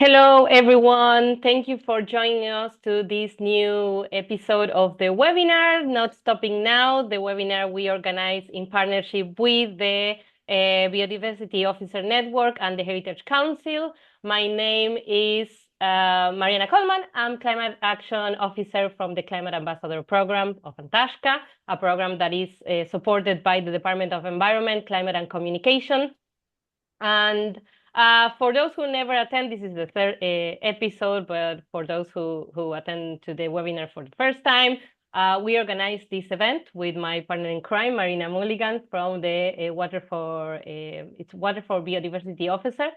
Hello, everyone. Thank you for joining us to this new episode of the webinar, Not Stopping Now, the webinar we organize in partnership with the Biodiversity Officer Network and the Heritage Council. My name is Mariana Coleman. I'm Climate Action Officer from the Climate Ambassador Program of An Taisce, a program that is supported by the Department of Environment, Climate and Communication. And for those who never attend, this is the third episode, but for those who attend to the webinar for the first time, we organized this event with my partner in crime, Marina Mulligan, from the Water for Biodiversity Officer.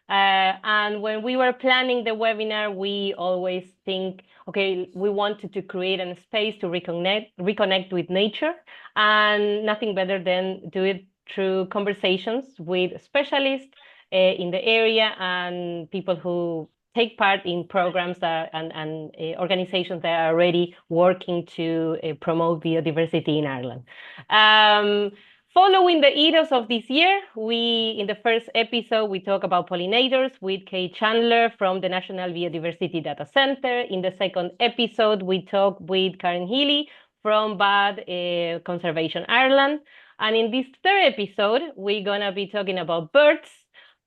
And when we were planning the webinar, we always think, okay, we wanted to create a space to reconnect with nature, and nothing better than do it through conversations with specialists in the area and people who take part in programs and organizations that are already working to promote biodiversity in Ireland. Following the ethos of this year, in the first episode, we talk about pollinators with Kate Chandler from the National Biodiversity Data Center. In the second episode, we talk with Karen Healy from Bad Conservation Ireland. And in this third episode, we're going to be talking about birds,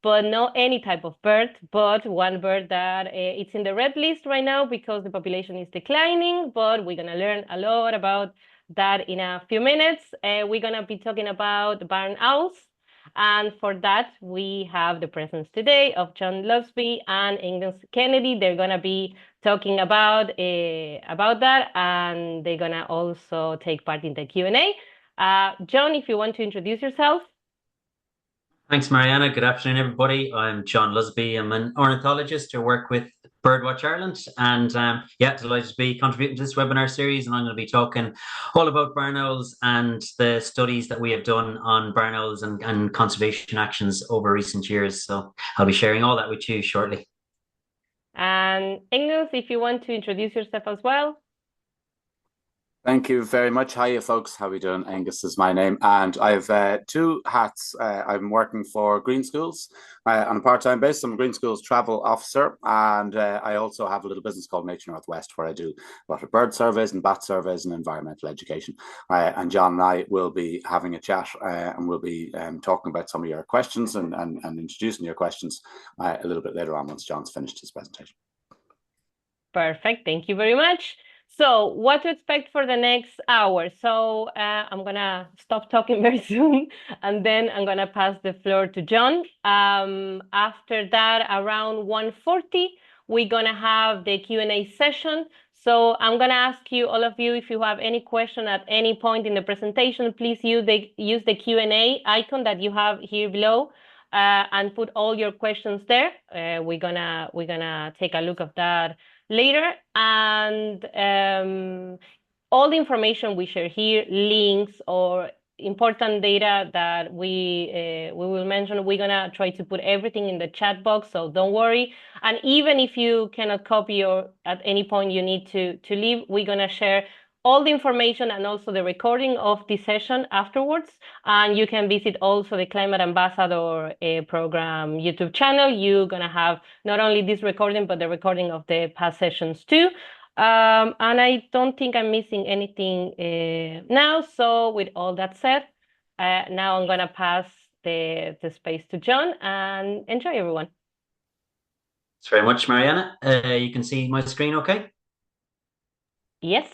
but not any type of bird, but one bird that it's in the red list right now because the population is declining, but we're going to learn a lot about that in a few minutes. We're going to be talking about barn owls. And for that, we have the presence today of John Lusby and Aengus Kennedy. They're going to be talking about that, and they're going to also take part in the Q&A. John, if you want to introduce yourself. Thanks, Mariana. Good afternoon, everybody. I'm John Lusby. I'm an ornithologist who work with BirdWatch Ireland, and delighted to be contributing to this webinar series. And I'm going to be talking all about barn owls and the studies that we have done on barn owls and conservation actions over recent years. So I'll be sharing all that with you shortly. And Aengus, if you want to introduce yourself as well. Thank you very much. Hiya, folks. How are we doing? Aengus is my name, and I have two hats. I'm working for Green Schools on a part-time basis. I'm a Green Schools travel officer, and I also have a little business called Nature Northwest, where I do a lot of bird surveys and bat surveys and environmental education. And John and I will be having a chat, and we'll be talking about some of your questions and introducing your questions a little bit later on once John's finished his presentation. Perfect. Thank you very much. So what to expect for the next hour? So I'm going to stop talking very soon, and then I'm going to pass the floor to John. After that, around 1:40, we're going to have the Q&A session. So I'm going to ask you, all of you, if you have any question at any point in the presentation, please use the Q&A icon that you have here below and put all your questions there. We're gonna take a look at that later, and all the information we share here, links or important data that we will mention, we're gonna try to put everything in the chat box, so don't worry. And even if you cannot copy or at any point you need to leave, we're gonna share all the information and also the recording of the session afterwards. And you can visit also the Climate Ambassador program YouTube channel. You're going to have not only this recording, but the recording of the past sessions too. And I don't think I'm missing anything now. So with all that said, now I'm going to pass the space to John, and enjoy, everyone. Thanks very much, Mariana. You can see my screen okay? Yes.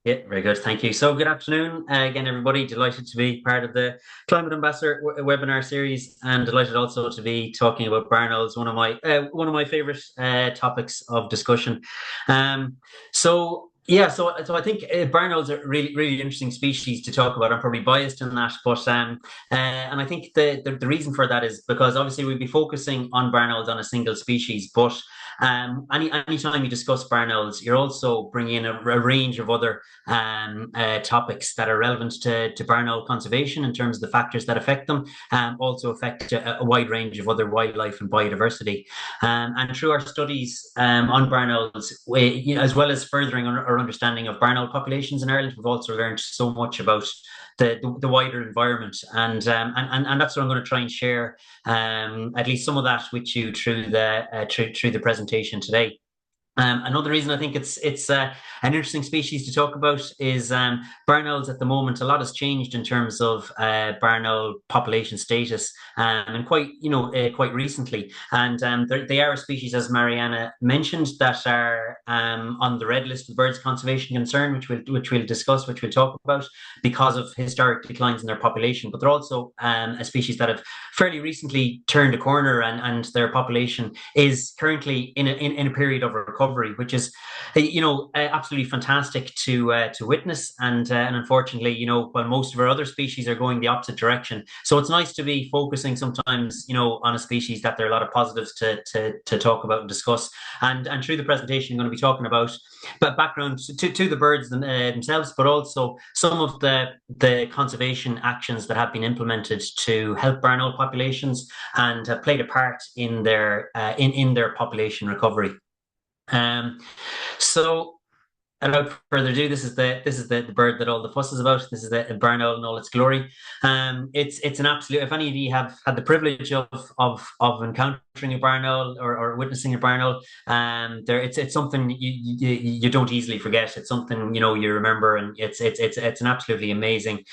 Yeah, very good. Thank you. So good afternoon again, everybody. Delighted to be part of the Climate Ambassador webinar series, and delighted also to be talking about barn owls, one of my favorite topics of discussion. So I think barn owls are really interesting species to talk about. I'm probably biased in that, but and I think the reason for that is because obviously we'll be focusing on barn owls on a single species, but anytime you discuss barn owls, you're also bringing in a range of other topics that are relevant to barn owl conservation in terms of the factors that affect them, also affect a wide range of other wildlife and biodiversity. And through our studies on barn owls, as well as furthering our understanding of barn owl populations in Ireland, we've also learned so much about the wider environment, and that's what I'm going to try and share, at least some of that with you through the presentation today. Another reason I think it's an interesting species to talk about is barn owls. At the moment, a lot has changed in terms of barn owl population status, and quite recently. And they are a species, as Mariana mentioned, that are on the red list of birds conservation concern, which we'll discuss, which we'll talk about, because of historic declines in their population. But they're also a species that have fairly recently turned a corner, and their population is currently in a period of recovery, which is, absolutely fantastic to witness. And unfortunately, while most of our other species are going the opposite direction, so it's nice to be focusing sometimes, on a species that there are a lot of positives to talk about and discuss. And through the presentation, I'm going to be talking about background to the birds themselves, but also some of the conservation actions that have been implemented to help barn owl populations and have played a part in their population recovery. So without further ado, this is the bird that all the fuss is about. This is the barn owl in all its glory. It's an absolute. If any of you have had the privilege of encountering a barn owl or witnessing a barn owl, it's something you don't easily forget. It's something you remember, and it's an absolutely amazing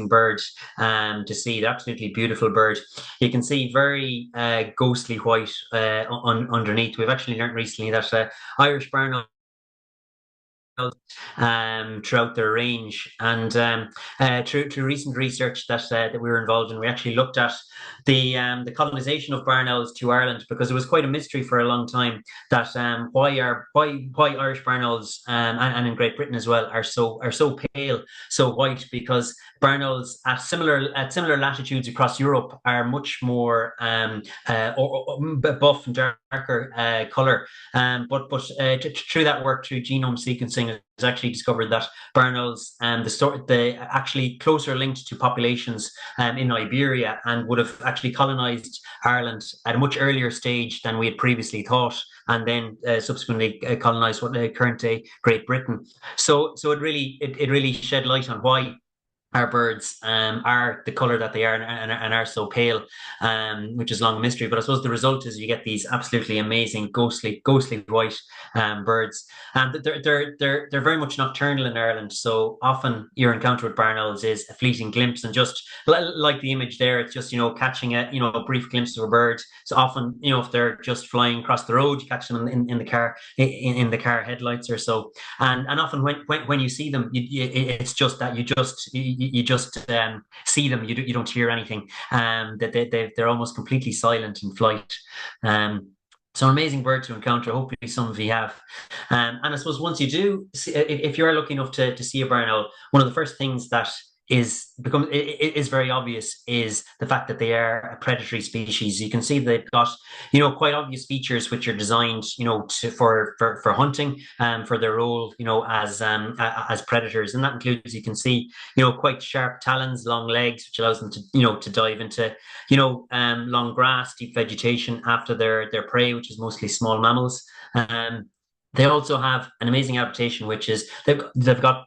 bird to see. The absolutely beautiful bird. You can see very ghostly white underneath. We've actually learned recently that Irish barn owl throughout their range, and through recent research that we were involved in, we actually looked at the colonization of barn owls to Ireland, because it was quite a mystery for a long time that why Irish barn owls and in Great Britain as well are so pale, so white, because barn owls at similar latitudes across Europe are much more buff and darker color, but through that work, through genome sequencing, it's actually discovered that barn owls the actually closer linked to populations in Iberia, and would have actually colonized Ireland at a much earlier stage than we had previously thought, and then subsequently colonized what current day Great Britain. So it really shed light on why our birds are the color that they are, and are so pale, which is long a mystery. But I suppose the result is you get these absolutely amazing ghostly white birds, and they're very much nocturnal in Ireland. So often your encounter with barn owls is a fleeting glimpse, and just like the image there, it's just catching a brief glimpse of a bird. So often if they're just flying across the road, you catch them in the car in the car headlights or so, and often when you see them, it's just that you just see them. You don't hear anything. They're almost completely silent in flight. So an amazing bird to encounter. Hopefully some of you have. And I suppose once you do, if you are lucky enough to see a barn owl, one of the first things that is very obvious is the fact that they are a predatory species. You can see they've got quite obvious features which are designed for hunting, for their role as predators, and that includes, you can see, quite sharp talons, long legs, which allows them to dive into long grass, deep vegetation after their prey, which is mostly small mammals. They also have an amazing adaptation, which is they've got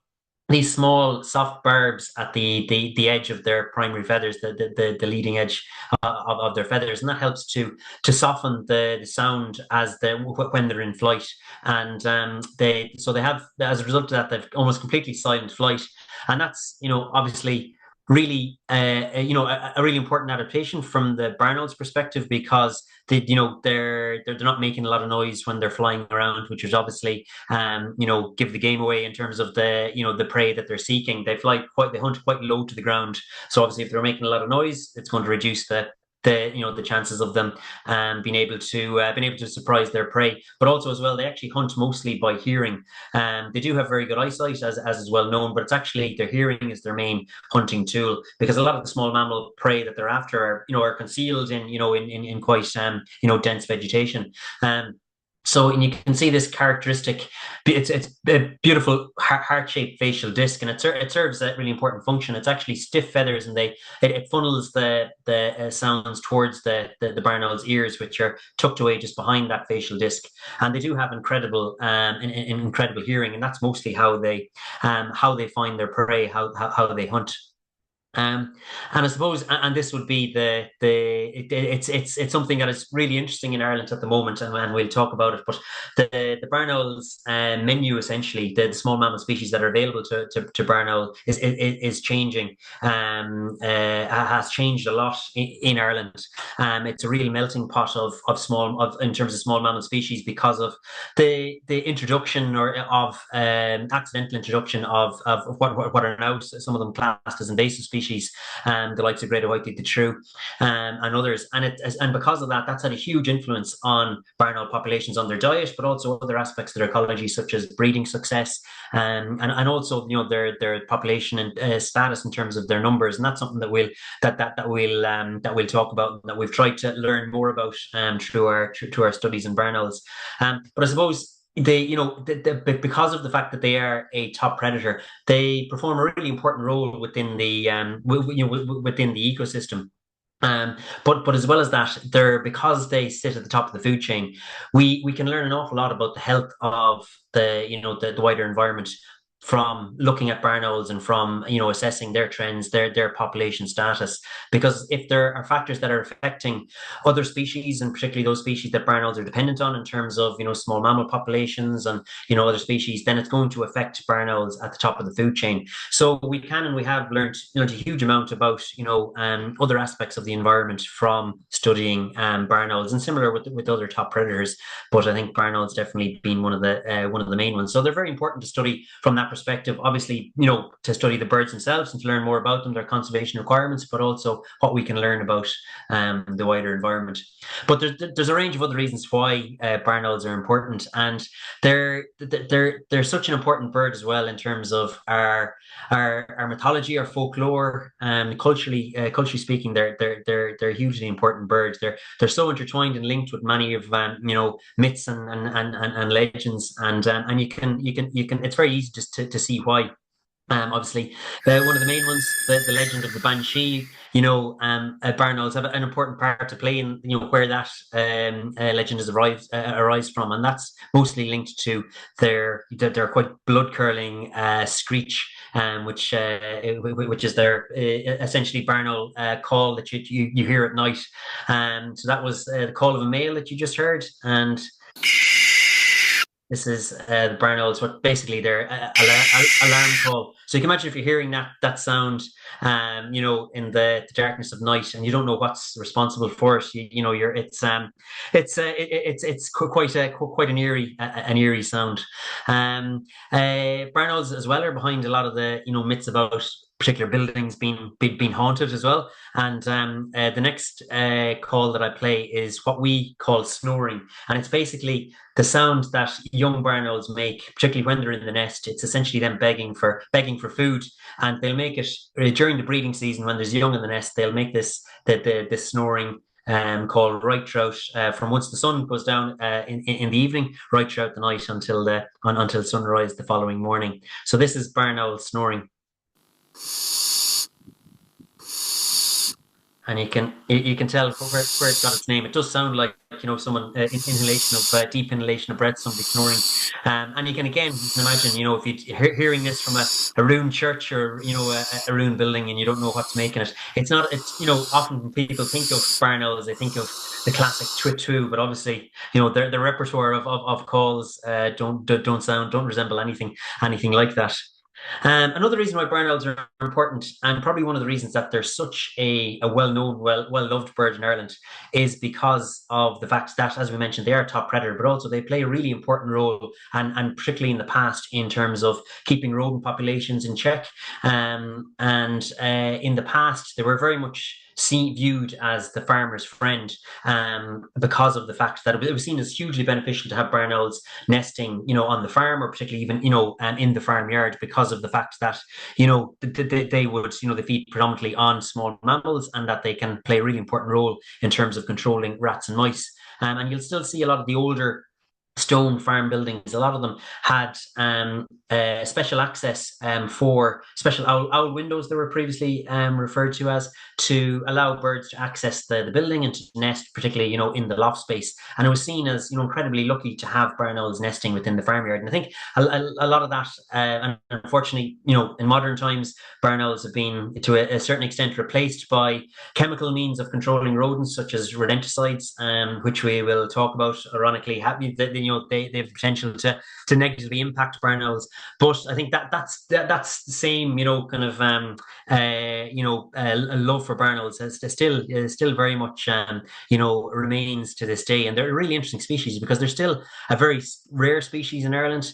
these small soft barbs at the edge of their primary feathers, the leading edge of their feathers, and that helps to soften the sound when they're in flight. And they have, as a result of that, they've almost completely silent flight, and that's obviously really a really important adaptation from the barn owl's perspective, because they're not making a lot of noise when they're flying around, which is obviously give the game away in terms of the prey that they're seeking. They hunt quite low to the ground, so obviously if they're making a lot of noise, it's going to reduce the chances of them being able to surprise their prey. But also as well, they actually hunt mostly by hearing. They do have very good eyesight, as is well known, but it's actually their hearing is their main hunting tool, because a lot of the small mammal prey that they're after are concealed in quite dense vegetation. So, and you can see this characteristic, it's a beautiful heart-shaped facial disc, and it serves a really important function. It's actually stiff feathers, and it funnels the sounds towards the barn owl's ears, which are tucked away just behind that facial disc. And they do have incredible hearing, and that's mostly how they find their prey, how they hunt. And I suppose, and this would be it's something that is really interesting in Ireland at the moment, and we'll talk about it. But the barn owl's menu, essentially, the small mammal species that are available to barn owl is changing. Has changed a lot in Ireland. It's a real melting pot of in terms of small mammal species, because of the introduction of accidental introduction of what are now some of them classed as invasive species, the likes of greater white-legged shrew, and others. And because of that, that's had a huge influence on barn owl populations, on their diet, but also other aspects of their ecology, such as breeding success, and also their population and status in terms of their numbers. And that's something that we'll talk about, and that we've tried to learn more about through our studies in barn owls. But I suppose because of the fact that they are a top predator, they perform a really important role within the within the ecosystem. But as well as that, because they sit at the top of the food chain, we can learn an awful lot about the health of the wider environment from looking at barn owls, and from assessing their trends, their population status. Because if there are factors that are affecting other species, and particularly those species that barn owls are dependent on, in terms of small mammal populations and other species, then it's going to affect barn owls at the top of the food chain. So we have learned a huge amount about other aspects of the environment from studying barn owls, and similar with other top predators. But I think barn owls definitely been one of the main ones. So they're very important to study from that perspective. Obviously, to study the birds themselves and to learn more about them, their conservation requirements, but also what we can learn about the wider environment. But there's a range of other reasons why barn owls are important, and they're such an important bird as well in terms of our mythology, our folklore, culturally speaking. They're hugely important birds. They're so intertwined and linked with many of myths and legends, and you can it's very easy just to see why. Obviously, one of the main ones, the legend of the Banshee. Barn owls have an important part to play in where that legend is arise from, and that's mostly linked to their quite blood curdling screech, which is their essentially barn owl call that you hear at night. So that was the call of a male that you just heard, and this is the barn owls, what basically their alarm call. So you can imagine if you're hearing that sound, in the darkness of night, and you don't know what's responsible for it. It's quite an eerie sound. Barn owls as well are behind a lot of the myths about particular buildings being haunted as well. And the next call that I play is what we call snoring, and it's basically the sound that young barn owls make, particularly when they're in the nest. It's essentially them begging for food, and they'll make it during the breeding season when there's young in the nest. They'll make this snoring call right throughout from once the sun goes down in the evening, right throughout the night until sunrise the following morning. So this is barn owl snoring. And you can tell where it's got its name. It does sound like someone deep inhalation of breath, somebody snoring. And you can imagine if you're hearing this from a ruined church, or a ruined building, and you don't know what's making it. It's often when people think of barn owls, they think of the classic twit twoo, but obviously their repertoire of calls don't resemble anything like that. Another reason why barn owls are important, and probably one of the reasons that they're such a well-known, well-loved bird in Ireland, is because of the fact that, as we mentioned, they are a top predator, but also they play a really important role, and particularly in the past, in terms of keeping rodent populations in check. In the past, they were very much viewed as the farmer's friend, because of the fact that it was seen as hugely beneficial to have barn owls nesting, on the farm, or particularly even, in the farmyard, because of the fact that, they would, they feed predominantly on small mammals, and that they can play a really important role in terms of controlling rats and mice. And you'll still see a lot of the older stone farm buildings. A lot of them had special access for special owl windows, they were previously referred to as, to allow birds to access the building and to nest, particularly, in the loft space. And it was seen as, incredibly lucky to have barn owls nesting within the farmyard. And I think a lot of that, and unfortunately, in modern times, barn owls have been, to a certain extent, replaced by chemical means of controlling rodents, such as rodenticides, which we will talk about. Ironically, they have the potential to negatively impact barn owls. But I think that's the same, kind of love for barn owls is still very much remains to this day. And they're a really interesting species because they're still a very rare species in Ireland.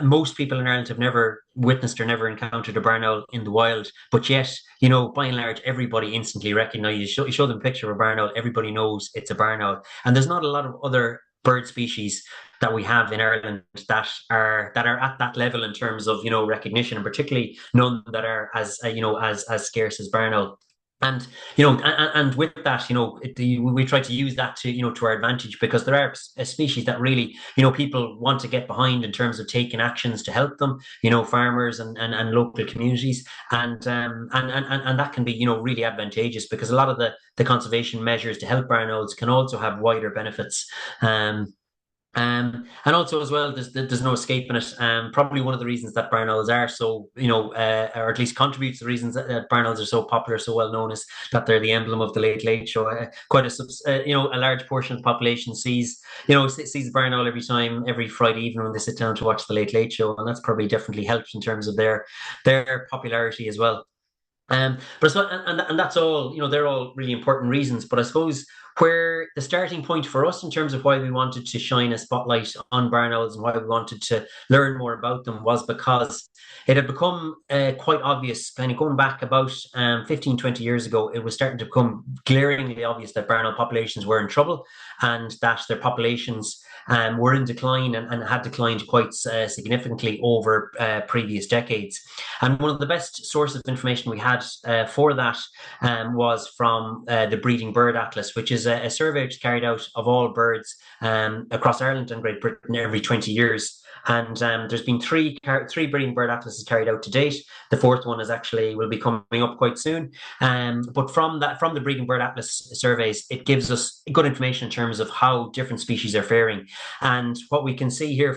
Most people in Ireland have never witnessed or never encountered a barn owl in the wild, but yet, by and large, everybody instantly recognizes. You show them a picture of a barn owl, everybody knows it's a barn owl. And there's not a lot of other bird species that we have in Ireland that are at that level in terms of recognition, and particularly none that are as scarce as barn owl. And and with that, we try to use that to our advantage, because there are species that really people want to get behind in terms of taking actions to help them, farmers and local communities, and that can be really advantageous, because a lot of the conservation measures to help barn owls can also have wider benefits. And also as well, there's no escaping it. Probably one of the reasons that barn owls are so, or at least contributes to the reasons that barn owls are so popular, so well known, is that they're the emblem of the Late Late Show. Quite a large portion of the population sees the barn owl every Friday evening when they sit down to watch the Late Late Show, and that's probably definitely helped in terms of their popularity as well. But and that's all, they're all really important reasons. But I suppose where the starting point for us in terms of why we wanted to shine a spotlight on barn owls and why we wanted to learn more about them was because it had become quite obvious, kind of going back about 15, 20 years ago. It was starting to become glaringly obvious that barn owl populations were in trouble, and that their populations were in decline and had declined quite significantly over previous decades. And one of the best sources of information we had for that was from the Breeding Bird Atlas, which is a survey which is carried out of all birds across Ireland and Great Britain every 20 years. And there's been three breeding bird atlases carried out to date. The fourth one will be coming up quite soon. But from the breeding bird atlas surveys, it gives us good information in terms of how different species are faring. And what we can see here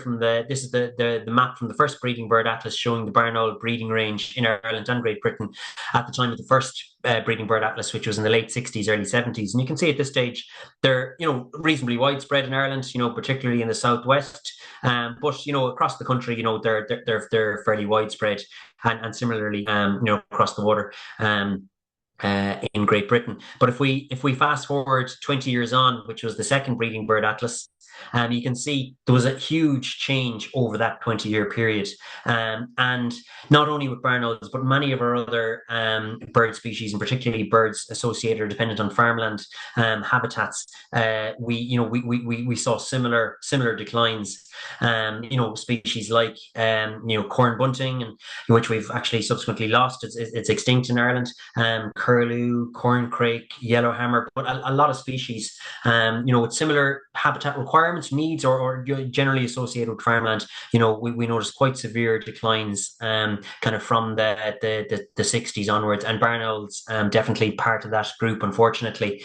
this is the map from the first breeding bird atlas, showing the barn owl breeding range in Ireland and Great Britain at the time of the first breeding bird atlas, which was in the late 60s, early 70s. And you can see at this stage they're reasonably widespread in Ireland, particularly in the southwest. But across the country, they're fairly widespread, and similarly, across the water. In Great Britain. But if we fast forward 20 years on, which was the second breeding bird atlas, you can see there was a huge change over that 20-year period. And not only with barn owls, but many of our other bird species, and particularly birds associated or dependent on farmland habitats, we saw similar declines. Species like corn bunting, and which we've actually subsequently lost. It's extinct in Ireland. Curlew, corncrake, yellowhammer, but a lot of species, with similar habitat requirements, needs, or generally associated with farmland. We noticed quite severe declines, kind of from the 60s onwards, and barn owls definitely part of that group, unfortunately.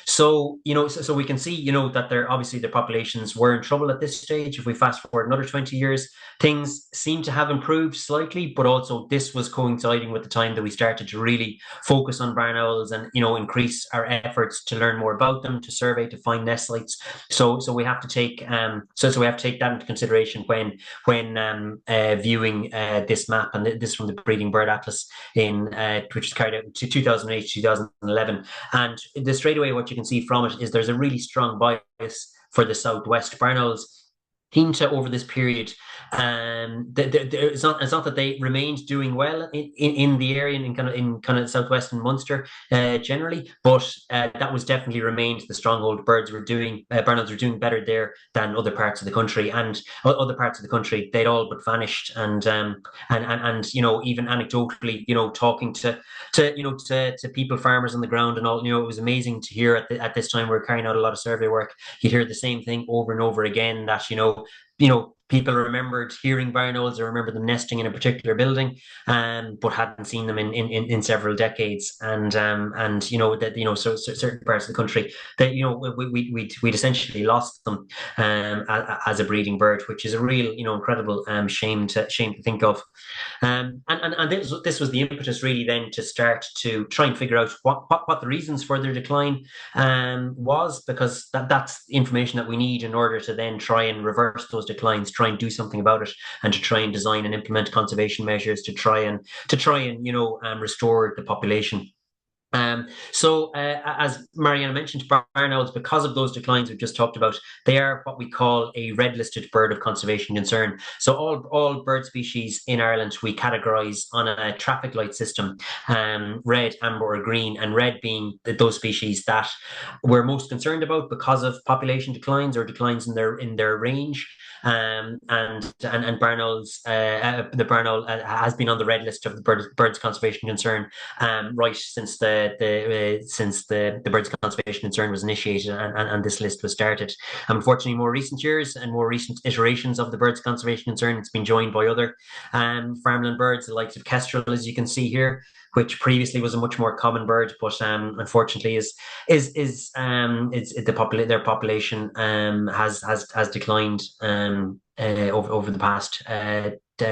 So we can see, that obviously the populations were in trouble at this stage. If we fast forward another 20 years, things seem to have improved slightly, but also this was coinciding with the time that we started to really focus on barn owls and, increase our efforts to learn more about them, to survey, to find nest sites. So we have to take that into consideration when viewing this map, and this from the Breeding Bird Atlas which is carried out to 2008, 2011. And straight away what you can see from it is there's a really strong bias for the southwest. Barn owls seem to, over this period, it's not that they remained doing well in the area in kind of southwestern Munster generally, but that was definitely remained the stronghold. Bernals were doing better there than other parts of the country, and other parts of the country they'd all but vanished. And even anecdotally, talking to people, farmers on the ground and all, it was amazing to hear at this time we were carrying out a lot of survey work. You'd hear the same thing over and over again, that people remembered hearing barn owls or remember them nesting in a particular building, but hadn't seen them in several decades. And so certain parts of the country that we'd essentially lost them as a breeding bird, which is a real incredible shame to think of. And this was the impetus really then to start to try and figure out what the reasons for their decline was, because that's information that we need in order to then try and reverse those declines, try and do something about it, and to try and design and implement conservation measures to try and restore the population. As Mariana mentioned, barn owls, because of those declines we've just talked about, they are what we call a red-listed bird of conservation concern. So all bird species in Ireland we categorise on a traffic light system, red, amber, or green, and red being those species that we're most concerned about because of population declines or declines in their range. And barn owls, the barn owl has been on the red list of the birds conservation concern right since the birds conservation concern was initiated and this list was started. Unfortunately, more recent years and more recent iterations of the birds conservation concern, it's been joined by other farmland birds, the likes of kestrel, as you can see here, which previously was a much more common bird, but unfortunately their population has declined over the past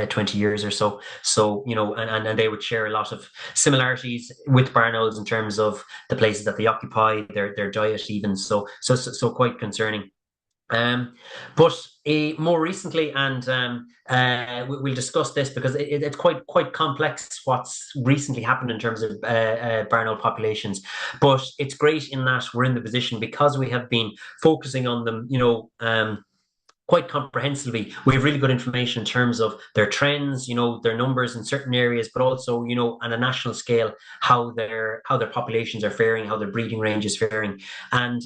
20 years or so. So, and they would share a lot of similarities with barn owls in terms of the places that they occupy, their diet even. So quite concerning. But more recently, and we'll discuss this because it's quite complex what's recently happened in terms of barn owl populations. But it's great in that we're in the position, because we have been focusing on them, quite comprehensively. We have really good information in terms of their trends, their numbers in certain areas, but also, on a national scale, how their populations are faring, how their breeding range is faring, and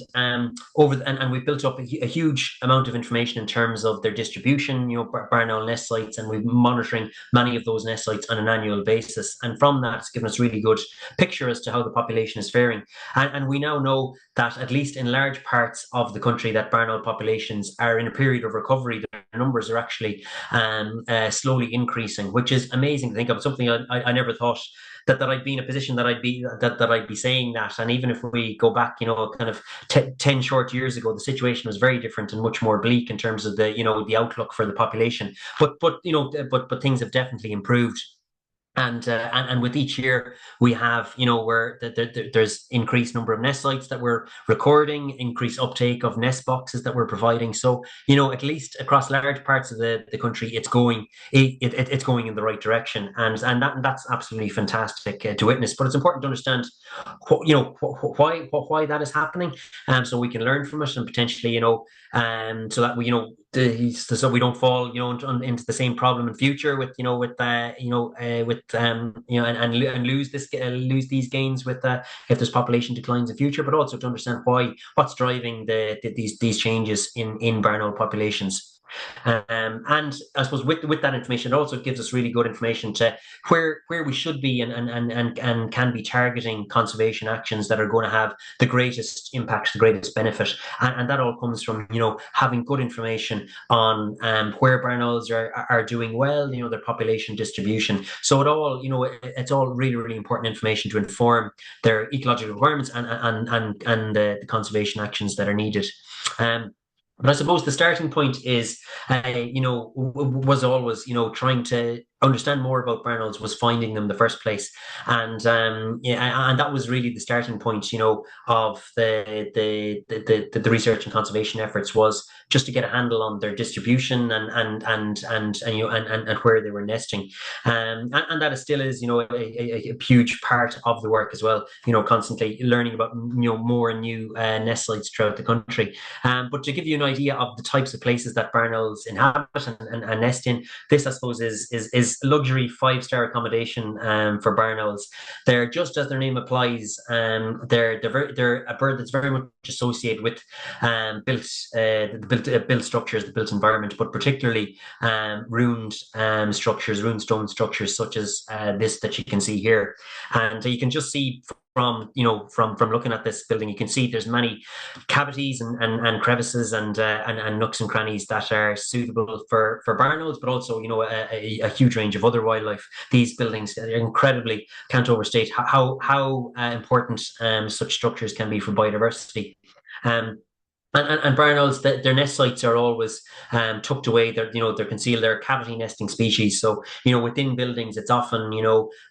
we've built up a huge amount of information in terms of their distribution, barn owl nest sites, and we're monitoring many of those nest sites on an annual basis. And from that, it's given us a really good picture as to how the population is faring. And we now know that at least in large parts of the country, that barn owl populations are in a period of recovery. Their numbers are actually slowly increasing, which is amazing to think of. Something I never thought that I'd be in a position that I'd be saying that. And even if we go back, kind of 10 short years ago, the situation was very different and much more bleak in terms of the outlook for the population. But things have definitely improved. And with each year we have, where there's increased number of nest sites that we're recording, increased uptake of nest boxes that we're providing. So, at least across large parts of the country, it's going in the right direction, and that's absolutely fantastic to witness. But it's important to understand, why that is happening, so we can learn from it and potentially, so that we, so we don't fall, into the same problem in future with and lose these gains with if there's population declines in future, but also to understand what's driving these changes in barn owl populations. And I suppose with that information, it also gives us really good information to where we should be and can be targeting conservation actions that are going to have the greatest impact, the greatest benefit. And that all comes from, having good information on where barn owls are doing well, their population distribution. So it's all really, really important information to inform their ecological requirements and the conservation actions that are needed. But I suppose the starting point is, was always, trying to understand more about barn owls was finding them in the first place, and and that was really the starting point, of the research and conservation efforts, was just to get a handle on their distribution and where they were nesting, and that still is a huge part of the work as well. Constantly learning about more and new nest sites throughout the country. But to give you an idea of the types of places that barn owls inhabit and nest in, this, I suppose, is luxury 5-star accommodation for barn owls. They're, just as their name applies, they're a bird that's very much associated with built structures, the built environment, but particularly ruined structures, ruined stone structures, such as this that you can see here. And you can just see from looking at this building, you can see there's many cavities and crevices and nooks and crannies that are suitable for barn owls, but also a huge range of other wildlife. These buildings are incredibly, can't overstate how important such structures can be for biodiversity. And barn owls, their nest sites are always tucked away. They're concealed. They're cavity nesting species. So within buildings, it's often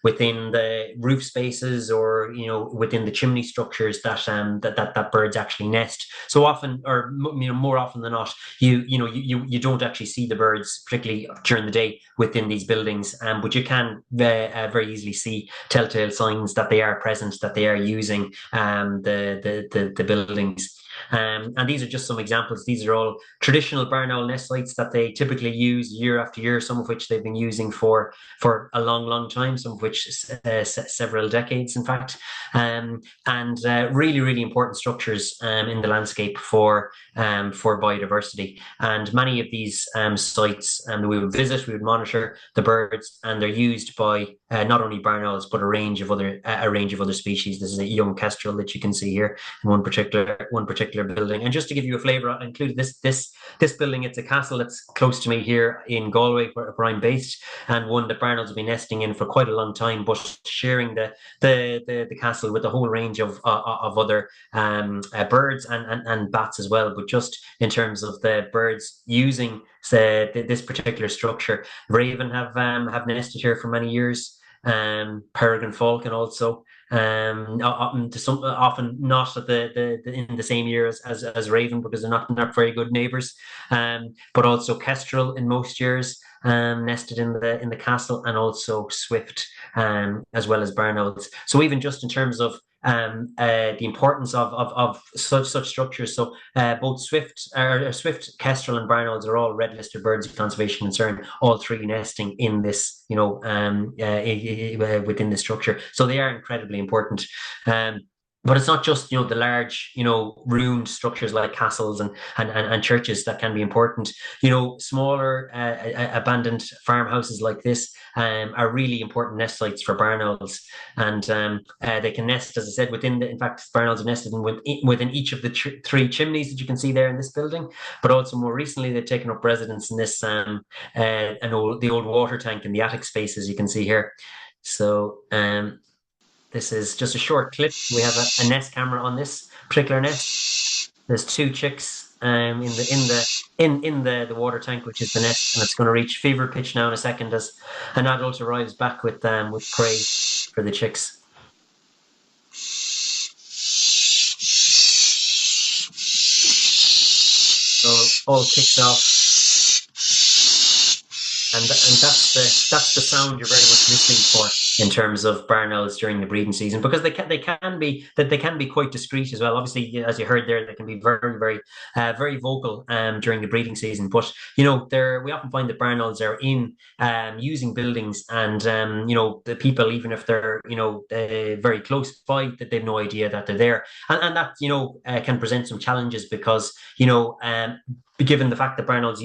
within the roof spaces or within the chimney structures that birds actually nest. So often, or more often than not, you don't actually see the birds, particularly during the day, within these buildings. But you can very easily see telltale signs that they are present, that they are using the buildings. And these are just some examples. These are all traditional barn owl nest sites that they typically use year after year, some of which they've been using for a long time, some of which several decades, in fact. And really, really important structures in the landscape for biodiversity. And many of these sites that we would visit, we would monitor the birds, and they're used by not only barn owls, but a range of other species. This is a young kestrel that you can see here in one particular building. And just to give you a flavour, I included this building. It's a castle that's close to me here in Galway, where I'm based, and one that barn owls have been nesting in for quite a long time, but sharing the castle with a whole range of other birds and bats as well. But just in terms of the birds using this particular structure, raven have nested here for many years. Peregrine falcon also. Often not at in the same year as raven, because they're not very good neighbours. But also kestrel in most years nested in the castle, and also swift, as well as barn owls. So even just in terms of the importance of such structures, so both swift, kestrel, and barn owls are all red listed birds of conservation concern. All three nesting in this, within the structure. So they are incredibly important. But it's not just the large ruined structures like castles and churches that can be important. Smaller abandoned farmhouses like this are really important nest sites for barn owls, and they can nest, as I said, in fact, barn owls have nested within each of the three chimneys that you can see there in this building. But also more recently, they've taken up residence in this the old water tank in the attic space, as you can see here. So this is just a short clip. We have a nest camera on this particular nest. There's 2 chicks in the water tank, which is the nest, and it's going to reach fever pitch now in a second as an adult arrives back with prey for the chicks. So all kicks off, and that's the sound you're very much listening for in terms of barn owls during the breeding season, because they can be quite discreet as well. Obviously, as you heard there, they can be very, very, very vocal during the breeding season. But we often find that barn owls are in using buildings, and the people, even if they're very close by, that they've no idea that they're there, and that can present some challenges, because given the fact that barn owls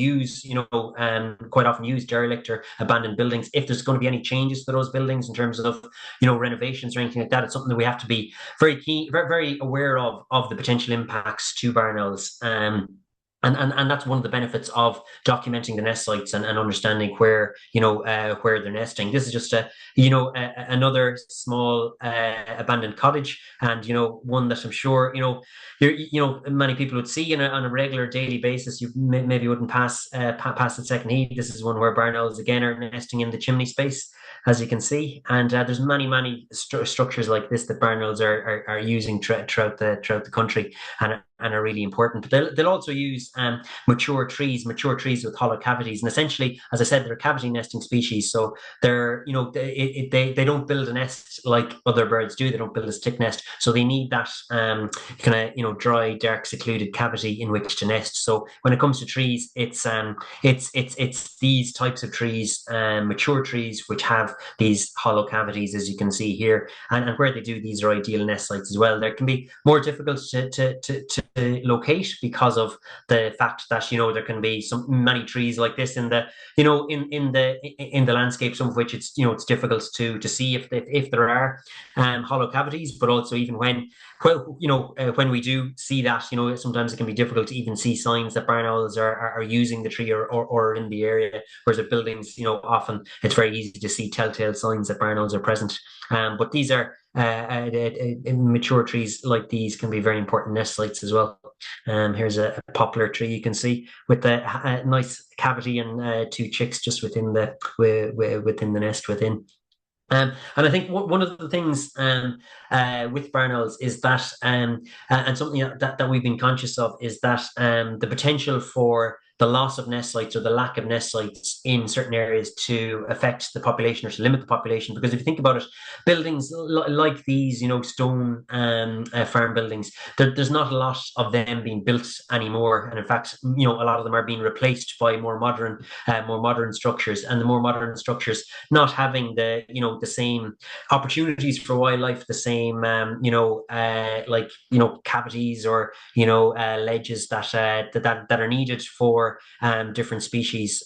quite often use derelict or abandoned buildings, if there's going to be any changes to those buildings in terms of renovations or anything like that, it's something that we have to be very keen, very, very aware of the potential impacts to barn owls. And that's one of the benefits of documenting the nest sites and understanding where where they're nesting. This is just another small abandoned cottage, and one that I'm sure many people would see on a regular daily basis. You maybe wouldn't pass the second heat. This is one where barn owls again are nesting in the chimney space, as you can see, and there's many structures like this that barn owls are using throughout the country, and are really important. But they'll also use mature trees with hollow cavities, and essentially, as I said, they're a cavity nesting species. So they're they don't build a nest like other birds do. They don't build a stick nest, so they need that kind of dry, dark, secluded cavity in which to nest. So when it comes to trees, it's these types of trees, mature trees, which have these hollow cavities, as you can see here, and where they do, these are ideal nest sites as well. There can be more difficult to locate because of the fact that there can be many trees like this in the in the landscape, some of which it's difficult to see if there are hollow cavities, but also even when we do see that, sometimes it can be difficult to even see signs that barn owls are using the tree or in the area, whereas at buildings, often it's very easy to see telltale signs that barn owls are present. But these are mature trees like these can be very important nest sites as well. Here's a poplar tree you can see with a nice cavity and two chicks just within the nest within. And I think one of the things with barn owls is that, and something that we've been conscious of, is that the potential for the loss of nest sites or the lack of nest sites in certain areas to affect the population or to limit the population. Because if you think about it, buildings like these, stone farm buildings, there's not a lot of them being built anymore. And in fact, a lot of them are being replaced by more modern structures, and the more modern structures not having the same opportunities for wildlife, the same cavities or ledges that are needed for different species,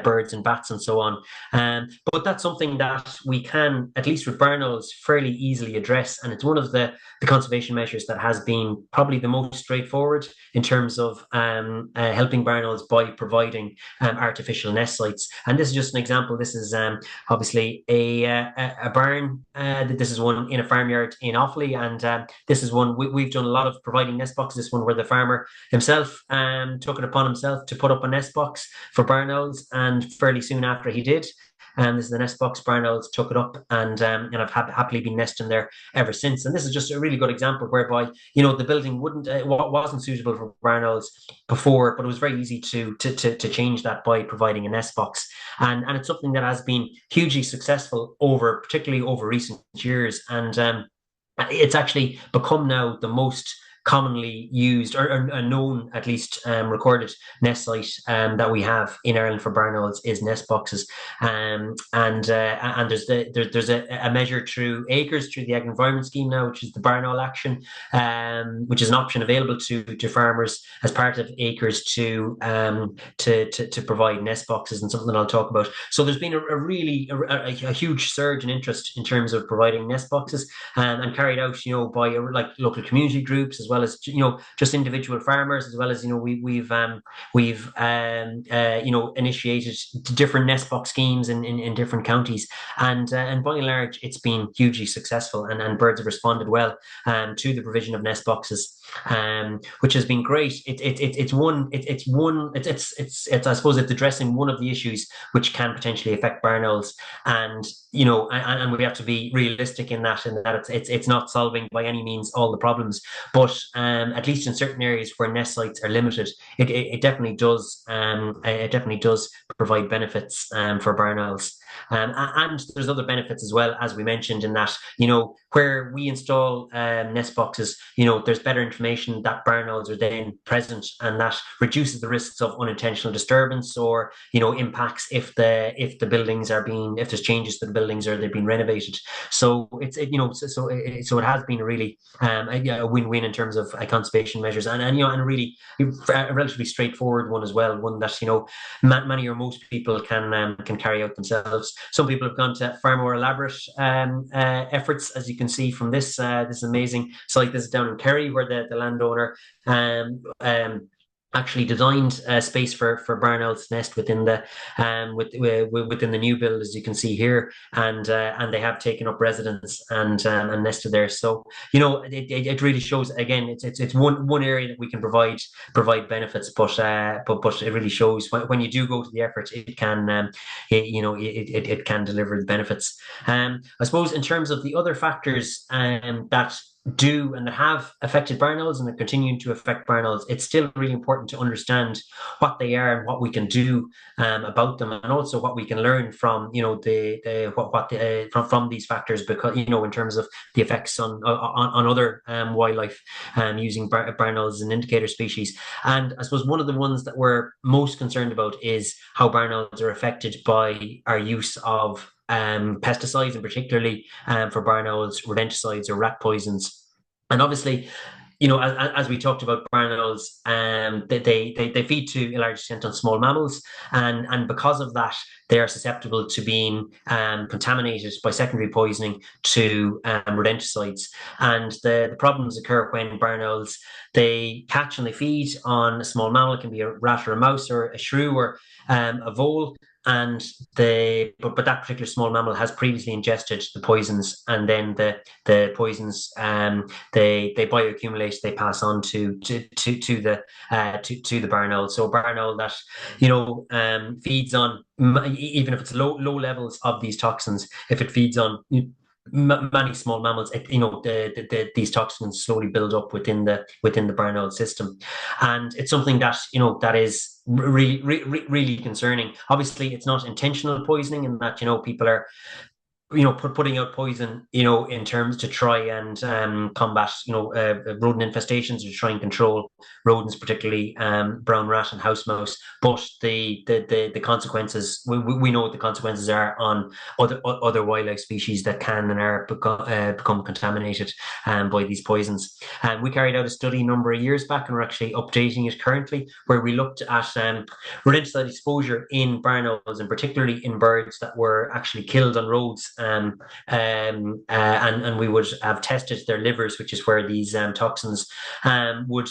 birds and bats and so on. But that's something that we can, at least with barn owls, fairly easily address, and it's one of the conservation measures that has been probably the most straightforward in terms of helping barn owls by providing artificial nest sites. And this is just an example. This is obviously a barn. This is one in a farmyard in Offaly, and this is one we've done a lot of providing nest boxes. This one where the farmer himself took it upon himself to put up a nest box for barn owls, and fairly soon after he did, this is the nest box. Barn owls took it up, and I've happily been nesting there ever since. And this is just a really good example whereby the building wasn't suitable for barn owls before, but it was very easy to change that by providing a nest box. And it's something that has been hugely successful particularly over recent years, and it's actually become now the most commonly used or known, at least recorded nest site that we have in Ireland for barn owls is nest boxes. And there's a measure through Acres, through the Ag Environment Scheme now, which is the Barn Owl Action, which is an option available to farmers as part of Acres to provide nest boxes, and something that I'll talk about. So there's been a huge surge in interest in terms of providing nest boxes, and carried out by local community groups, as well as just individual farmers, as well as we've initiated different nest box schemes in different counties, and by and large it's been hugely successful, and birds have responded well to the provision of nest boxes, which has been great. It's I suppose it's addressing one of the issues which can potentially affect barn owls, and we have to be realistic in that it's not solving by any means all the problems, but at least in certain areas where nest sites are limited, it definitely does provide benefits for barn owls. And there's other benefits as well, as we mentioned, in that where we install nest boxes, there's better information that barn owls are then present, and that reduces the risks of unintentional disturbance or impacts if the buildings if there's changes to the buildings or they've been renovated. So it has been a really a win-win in terms of conservation measures, and a really a relatively straightforward one as well, one that many or most people can carry out themselves. Some people have gone to far more elaborate efforts, as you can see from this amazing site. This is down in Kerry, where the landowner actually designed a space for barn owls to nest within the within the new build, as you can see here, and they have taken up residence and nested there. So it really shows, again, it's one area that we can provide benefits, but it really shows when you do go to the effort, it can it can deliver the benefits. I suppose in terms of the other factors that do and that have affected barn owls and are continuing to affect barn owls, it's still really important to understand what they are and what we can do about them, and also what we can learn from from these factors, because in terms of the effects on other wildlife, using barn owls as an indicator species. And I suppose one of the ones that we're most concerned about is how barn owls are affected by our use of pesticides, and particularly for barn owls, rodenticides or rat poisons. And obviously, as we talked about, barn owls, they feed to a large extent on small mammals, and because of that, they are susceptible to being contaminated by secondary poisoning to rodenticides. And the problems occur when barn owls, they catch and they feed on a small mammal. It can be a rat or a mouse or a shrew or a vole. And but that particular small mammal has previously ingested the poisons, and then the poisons they bioaccumulate, they pass on to the barn owl. So a barn owl that feeds on, even if it's low levels of these toxins, if it feeds on many small mammals, these toxins slowly build up within the barn owl system, and it's something that that is really concerning. Obviously, it's not intentional poisoning, in that people are putting out poison, in terms to try and combat, rodent infestations, or try and control rodents, particularly brown rat and house mouse. But the consequences, we know what the consequences are on other wildlife species that can and are become contaminated by these poisons. And we carried out a study a number of years back, and we're actually updating it currently, where we looked at rodenticide exposure in barn owls, and particularly in birds that were actually killed on roads. And we would have tested their livers, which is where these toxins would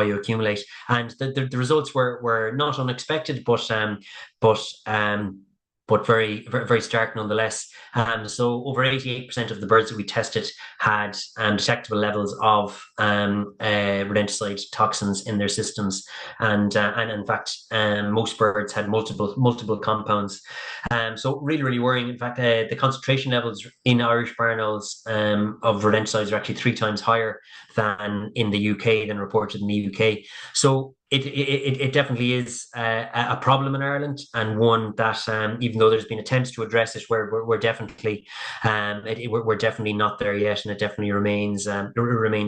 bioaccumulate, and the results were not unexpected, but very, very, very stark nonetheless. So over 88% of the birds that we tested had detectable levels of rodenticide toxins in their systems, and in fact, most birds had multiple compounds. So really, really worrying. In fact, the concentration levels in Irish barn owls of rodenticides are actually 3 times higher than in the UK, than reported in the UK. So it definitely is a problem in Ireland, and one that, even though there's been attempts to address it, we're definitely we're definitely not there yet, and it definitely remains a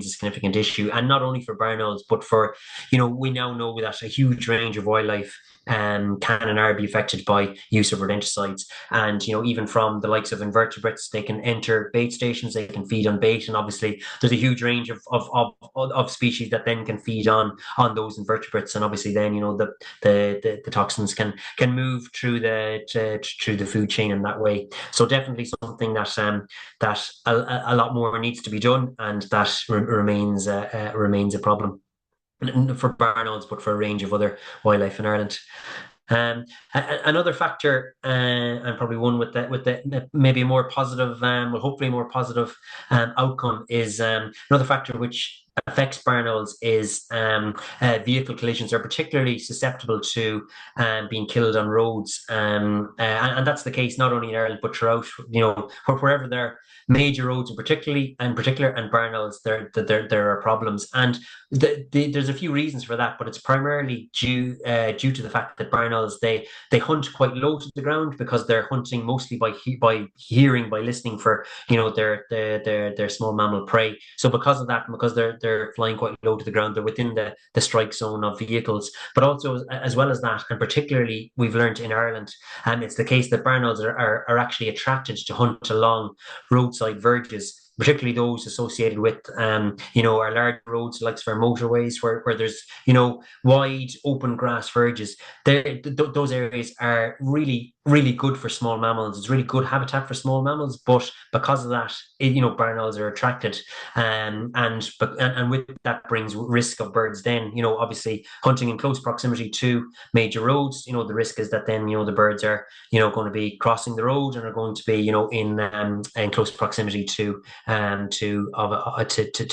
significant issue, and not only for barn owls, but for we now know that a huge range of wildlife can and are be affected by use of rodenticides. And even from the likes of invertebrates, they can enter bait stations, they can feed on bait, and obviously there's a huge range of species that then can feed on those invertebrates, and obviously then the toxins can move through the food chain in that way. So definitely something that a lot more needs to be done, and that remains a problem for barn owls, but for a range of other wildlife in Ireland. Another factor, and probably one with the maybe a more positive, well, hopefully more positive outcome, is another factor which affects barn owls is vehicle collisions. Are particularly susceptible to being killed on roads, and that's the case not only in Ireland but throughout, wherever there are major roads, in particular, and barn owls, there are problems. And there's a few reasons for that, but it's primarily due to the fact that barn owls, they hunt quite low to the ground, because they're hunting mostly by hearing, by listening for their small mammal prey. So because of that, and because they're flying quite low to the ground, they're within the strike zone of vehicles. But also, as well as that, and particularly we've learned in Ireland, it's the case that barn owls are actually attracted to hunt along roadside verges, particularly those associated with, our large roads, like for motorways, where there's, wide open grass verges. Those areas are really, really good for small mammals. It's really good habitat for small mammals, but because of that, barn owls are attracted, and with that brings risk of birds. Then, obviously hunting in close proximity to major roads, the risk is that then, the birds are, going to be crossing the road and are going to be, in close proximity to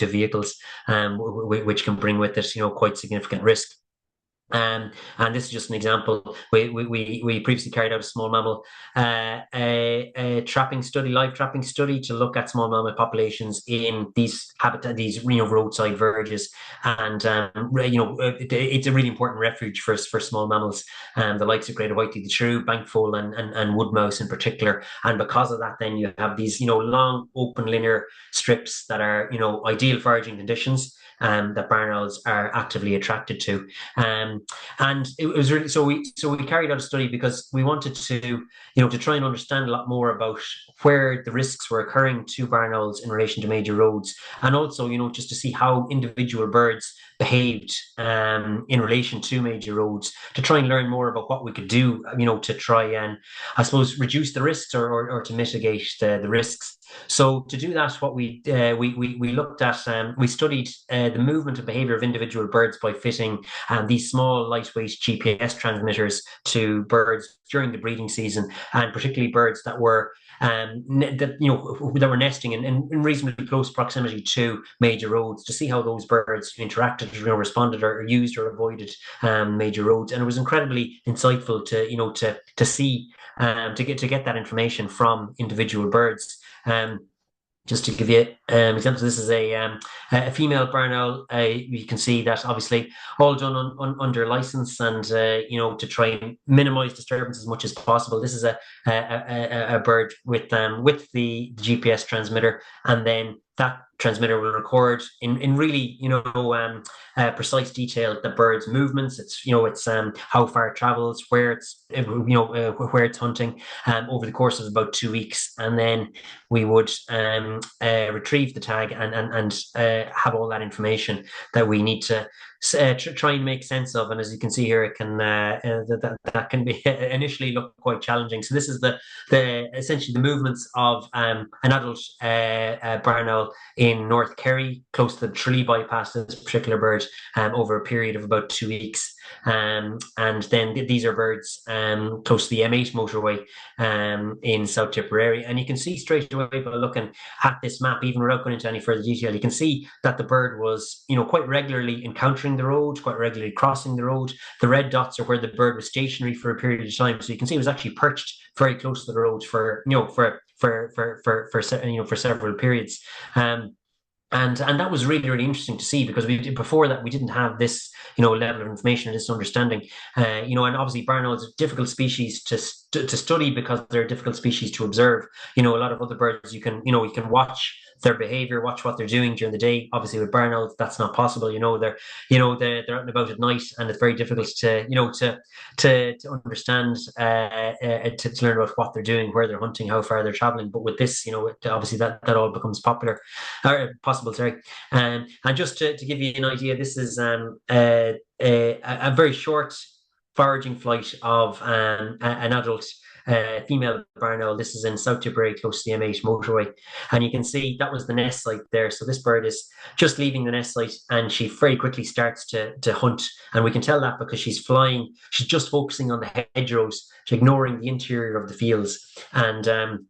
vehicles, which can bring with it, quite significant risk. And this is just an example. We previously carried out a small mammal a live trapping study to look at small mammal populations in these roadside verges, and it's a really important refuge for small mammals, the likes of greater white-leafed shrew, bankfoal, and wood mouse in particular. And because of that, then you have these long open linear strips that are ideal foraging conditions, that barn owls are actively attracted to. And it was really, so we carried out a study because we wanted to try and understand a lot more about where the risks were occurring to barn owls in relation to major roads, and also just to see how individual birds behaved in relation to major roads, to try and learn more about what we could do to try and, I suppose, reduce the risks or to mitigate the risks. So to do that, what we looked at, we studied the movement and behavior of individual birds by fitting these small, lightweight GPS transmitters to birds during the breeding season, and particularly birds that were that were nesting in reasonably close proximity to major roads, to see how those birds interacted, responded, or used or avoided major roads. And it was incredibly insightful to see, to get that information from individual birds. Just to give you examples, this is a female barn owl. You can see that obviously all done under license, and to try and minimise disturbance as much as possible. This is a bird with the GPS transmitter, and then that transmitter will record in really precise detail the bird's movements. It's how far it travels, where it's hunting over the course of about 2 weeks, and then we would retrieve the tag and have all that information that we need to try and make sense of. And as you can see here, it can that can be initially look quite challenging. So this is the essentially the movements of an adult barn owl in North Kerry, close to the Tralee bypass, this particular bird, over a period of about 2 weeks. And then these are birds close to the M8 motorway in South Tipperary. And you can see straight away by looking at this map, even without going into any further detail, you can see that the bird was quite regularly encountering the road, quite regularly crossing the road. The red dots are where the bird was stationary for a period of time. So you can see it was actually perched very close to the road for several periods. And that was really, really interesting to see, because before that we didn't have this level of information and this understanding. And obviously barn owls are difficult species to study because they're a difficult species to observe. A lot of other birds you can watch their behavior, watch what they're doing during the day. Obviously with barn owls that's not possible. They're out and about at night, and it's very difficult to understand, to learn about what they're doing, where they're hunting, how far they're traveling. But with this, obviously that all becomes possible. Sorry. And just to give you an idea, this is a very short foraging flight of an adult female barn owl. This is in South Tipperary, close to the M8 motorway, and you can see that was the nest site there. So this bird is just leaving the nest site, and she very quickly starts to hunt, and we can tell that because she's flying. She's just focusing on the hedgerows, she's ignoring the interior of the fields, and then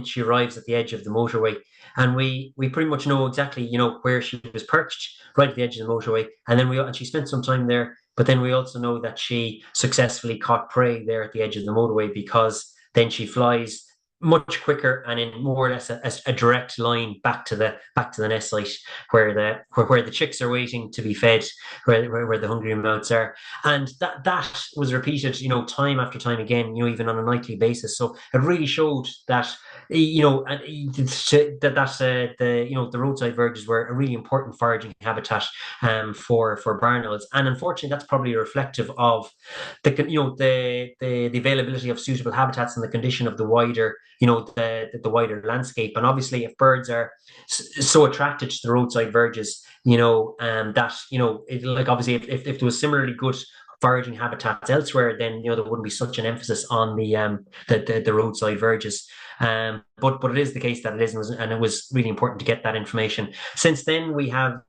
she arrives at the edge of the motorway. And we pretty much know exactly, where she was perched, right at the edge of the motorway. And then she spent some time there, but then we also know that she successfully caught prey there at the edge of the motorway, because then she flies much quicker and in more or less a direct line back to the nest site, where the chicks are waiting to be fed, where the hungry mouths are. And that was repeated, time after time again, even on a nightly basis. So it really showed that the roadside verges were a really important foraging habitat for barn owls. And unfortunately, that's probably reflective of the availability of suitable habitats and the condition of the wider the wider landscape. And obviously, if birds are so attracted to the roadside verges, that like obviously if there was similarly good foraging habitats elsewhere, then there wouldn't be such an emphasis on the roadside verges. But it is the case that it is, and it was really important to get that information. Since then, we have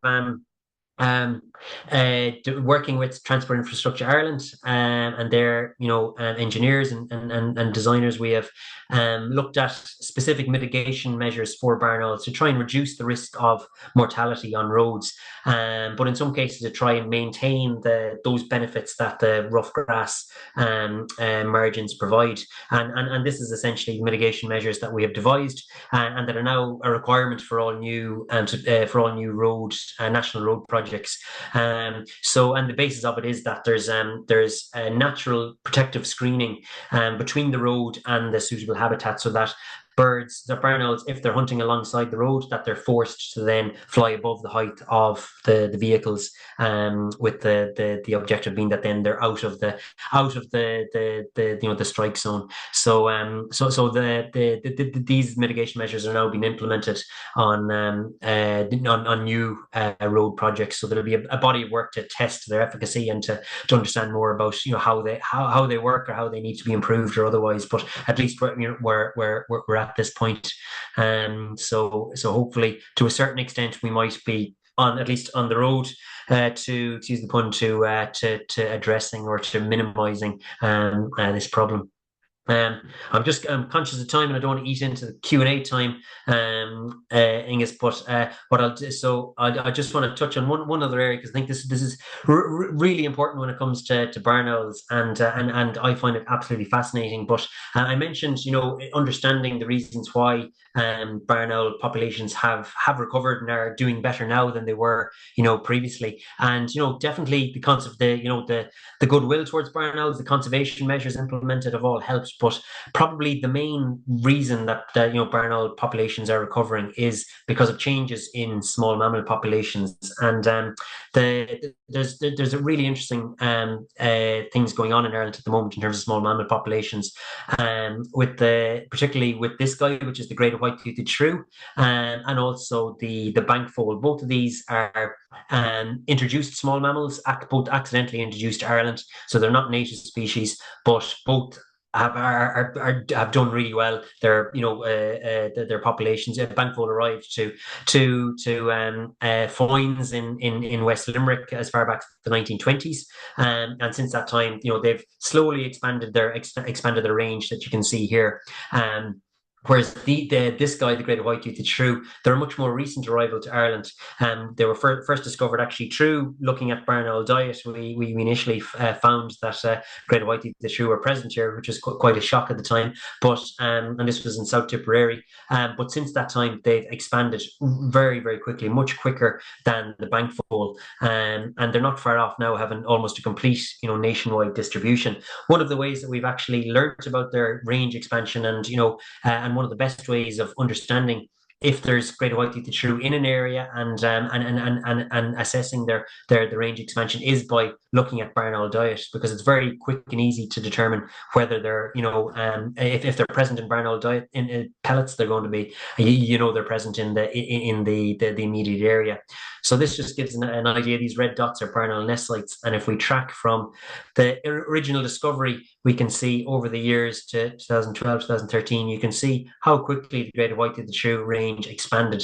working with Transport Infrastructure Ireland and their engineers and designers, we have looked at specific mitigation measures for barn owls to try and reduce the risk of mortality on roads, but in some cases to try and maintain those benefits that the rough grass margins provide. And this is essentially mitigation measures that we have devised and that are now a requirement for all new road national road projects. And the basis of it is that there's a natural protective screening between the road and the suitable habitat, so that barn owls, if they're hunting alongside the road, that they're forced to then fly above the height of the vehicles, with the objective being that then they're out of the strike zone. So these mitigation measures are now being implemented on new road projects. So there'll be a body of work to test their efficacy and to understand more about how they work or how they need to be improved or otherwise. But at least we're at this point. So hopefully, to a certain extent, we might be at least on the road to use the pun to addressing or to minimising this problem. I'm conscious of time and I don't want to eat into the Q&A time, Aengus, but I just want to touch on one other area, because I think this is really important when it comes to barn owls, and I find it absolutely fascinating. But I mentioned, understanding the reasons why barn owl populations have recovered and are doing better now than they were, previously. And definitely the concept, the goodwill towards barn owls, the conservation measures implemented have all helped. But probably the main reason that barn owl populations are recovering is because of changes in small mammal populations. And there's a really interesting things going on in Ireland at the moment in terms of small mammal populations, particularly with this guy, which is the great white-toothed shrew, and also the bankfoal. Both of these are introduced small mammals, both accidentally introduced to Ireland, so they're not native species, but both have done really well. Their populations. Bankfoal arrived to Foynes in West Limerick as far back as the 1920s, and since that time, they've slowly expanded their range that you can see here. Whereas this guy, the great white-toothed shrew, they're a much more recent arrival to Ireland. They were first discovered actually through looking at barn owl diet. We initially found that great white-toothed shrew were present here, which was quite a shock at the time. But and this was in South Tipperary. But since that time, they've expanded very, very quickly, much quicker than the bankfoal. And they're not far off now, having almost a complete nationwide distribution. One of the ways that we've actually learned about their range expansion and one of the best ways of understanding if there's greater white-toothed shrew in an area and assessing their range expansion is by looking at barn owl diet, because it's very quick and easy to determine whether they're if they're present in barn owl diet in pellets, they're going to be they're present in the immediate area. So this just gives an idea. These red dots are barn owl nest sites, and if we track from the original discovery, we can see over the years to 2012, 2013, you can see how quickly the greater white-toothed shrew range expanded.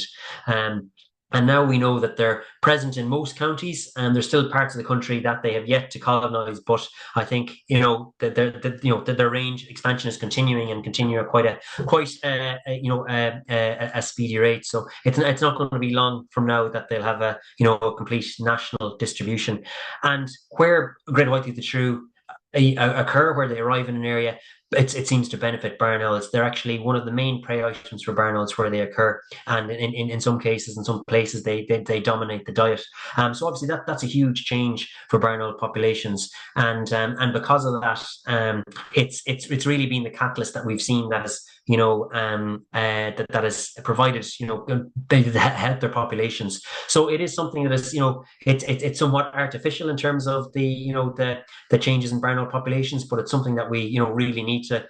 And now we know that they're present in most counties, and there's still parts of the country that they have yet to colonise. But I think that their range expansion is continuing at quite a speedy rate. So it's not going to be long from now that they'll have a complete national distribution. And where greater white-toothed shrew occur, where they arrive in an area, it seems to benefit barn owls. They're actually one of the main prey items for barn owls where they occur, and in some cases, in some places, they dominate the diet. So obviously that's a huge change for barn owl populations, and because of that, it's really been the catalyst that we've seen that has that has provided they help their populations. So it is something that is it's somewhat artificial in terms of the changes in barn owl populations, but it's something that we really need to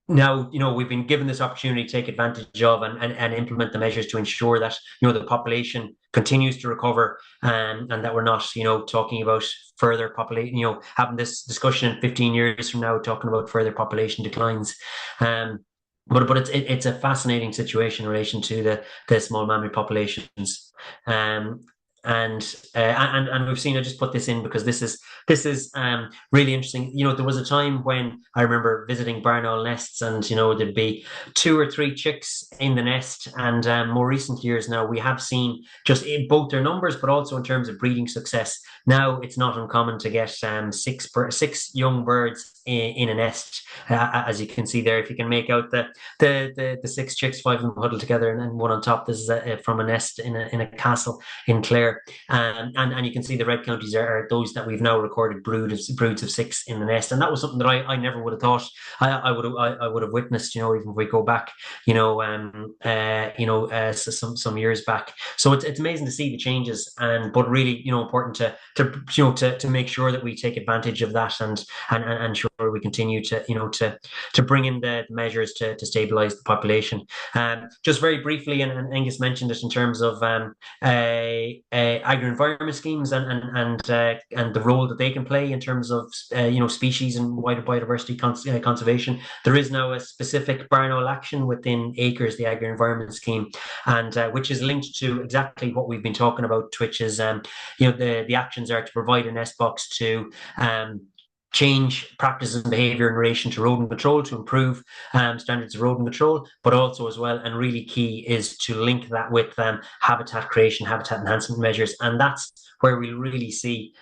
now, we've been given this opportunity to take advantage of and implement the measures to ensure that, the population continues to recover, and that we're not, talking about further population, having this discussion in 15 years from now, talking about further population declines. But it's a fascinating situation in relation to the small mammal populations. And we've seen, I just put this in because this is really interesting. There was a time when I remember visiting barn owl nests, and there'd be 2 or 3 chicks in the nest. And more recent years now, we have seen just in both their numbers, but also in terms of breeding success. Now it's not uncommon to get 6 young birds in a nest, as you can see there. If you can make out the 6 chicks, 5 of them huddled together, and then one on top. This is from a nest in a castle in Clare. And you can see the red counties are those that we've now recorded broods of 6 in the nest, and that was something that I never would have thought I would have witnessed. Even if we go back, some years back. So it's amazing to see the changes, but really, important to make sure that we take advantage of that, and sure we continue to bring in the measures to stabilize the population. Just very briefly, and Aengus mentioned it in terms of agri-environment schemes and the role that they can play in terms of species and wider biodiversity conservation. There is now a specific barn owl action within Acres, the agri-environment scheme, and which is linked to exactly what we've been talking about, which is the actions are to provide a nest box to change practices and behaviour in relation to rodent control, to improve standards of rodent control, but also as well, and really key, is to link that with habitat creation, habitat enhancement measures. And that's where we really see,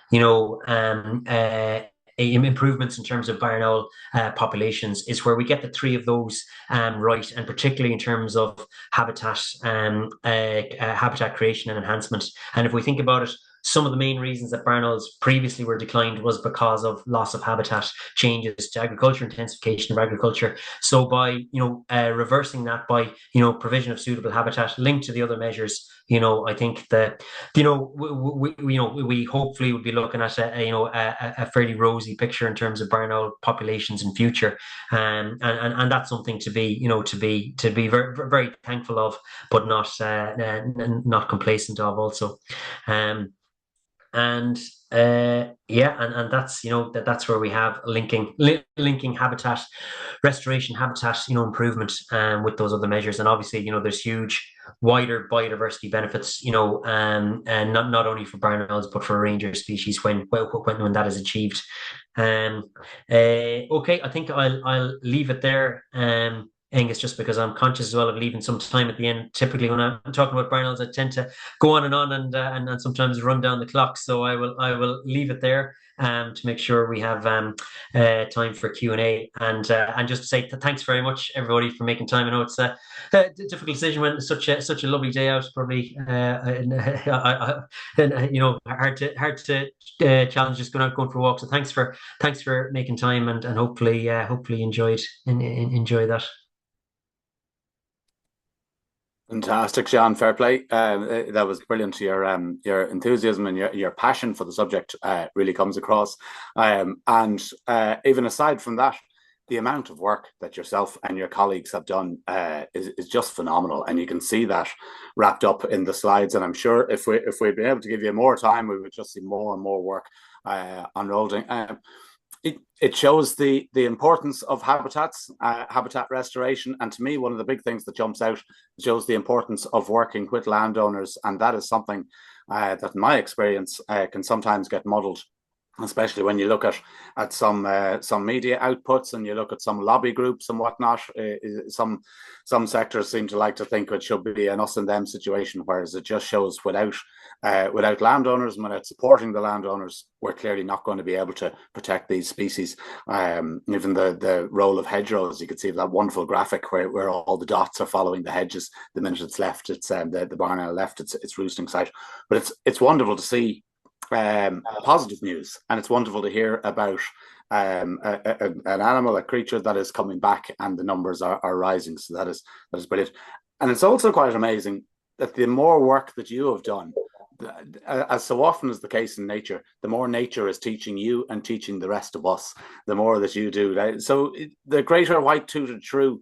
improvements in terms of barn owl populations, is where we get the 3 of those right, and particularly in terms of habitat creation and enhancement. And if we think about it, some of the main reasons that barn owls previously were declined was because of loss of habitat, changes to agriculture, intensification of agriculture. So by reversing that, by provision of suitable habitat linked to the other measures, I think that we hopefully would be looking at a fairly rosy picture in terms of barn owl populations in future, and that's something to be very, very thankful of, but not complacent of also. And that's that's where we have linking habitat restoration, habitat improvement with those other measures. And obviously there's huge wider biodiversity benefits and not only for barn owls but for a range of species when that is achieved. Okay, I think I'll leave it there, Aengus, just because I'm conscious as well of leaving some time at the end. Typically, when I'm talking about barn owls, I tend to go on and sometimes run down the clock. So I will leave it there to make sure we have time for Q&A, and just to say thanks very much everybody for making time. I know it's a difficult decision when it's such a lovely day out. Probably hard to challenge just going for a walk. So thanks for making time, and hopefully enjoy that. Fantastic, John. Fair play. That was brilliant. Your enthusiasm and your passion for the subject really comes across. And even aside from that, the amount of work that yourself and your colleagues have done is just phenomenal, and you can see that wrapped up in the slides. And I'm sure if we'd been able to give you more time, we would just see more and more work unfolding. It shows the importance of habitat restoration, and to me, one of the big things that jumps out shows the importance of working with landowners, and that is something that, in my experience, can sometimes get muddled, especially when you look at some media outputs and you look at some lobby groups and whatnot. Some sectors seem to like to think it should be an us and them situation, whereas it just shows without landowners and without supporting the landowners, we're clearly not going to be able to protect these species. Even the role of hedgerows, you can see that wonderful graphic where all the dots are following the hedges. The minute it's left, it's the barn owl left its roosting site. But it's wonderful to see positive news, and it's wonderful to hear about an animal, a creature that is coming back, and the numbers are rising. So that is brilliant. And it's also quite amazing that the more work that you have done, as so often is the case in nature, the more nature is teaching you and teaching the rest of us, the more that you do. Right? So the greater white-tooted shrew,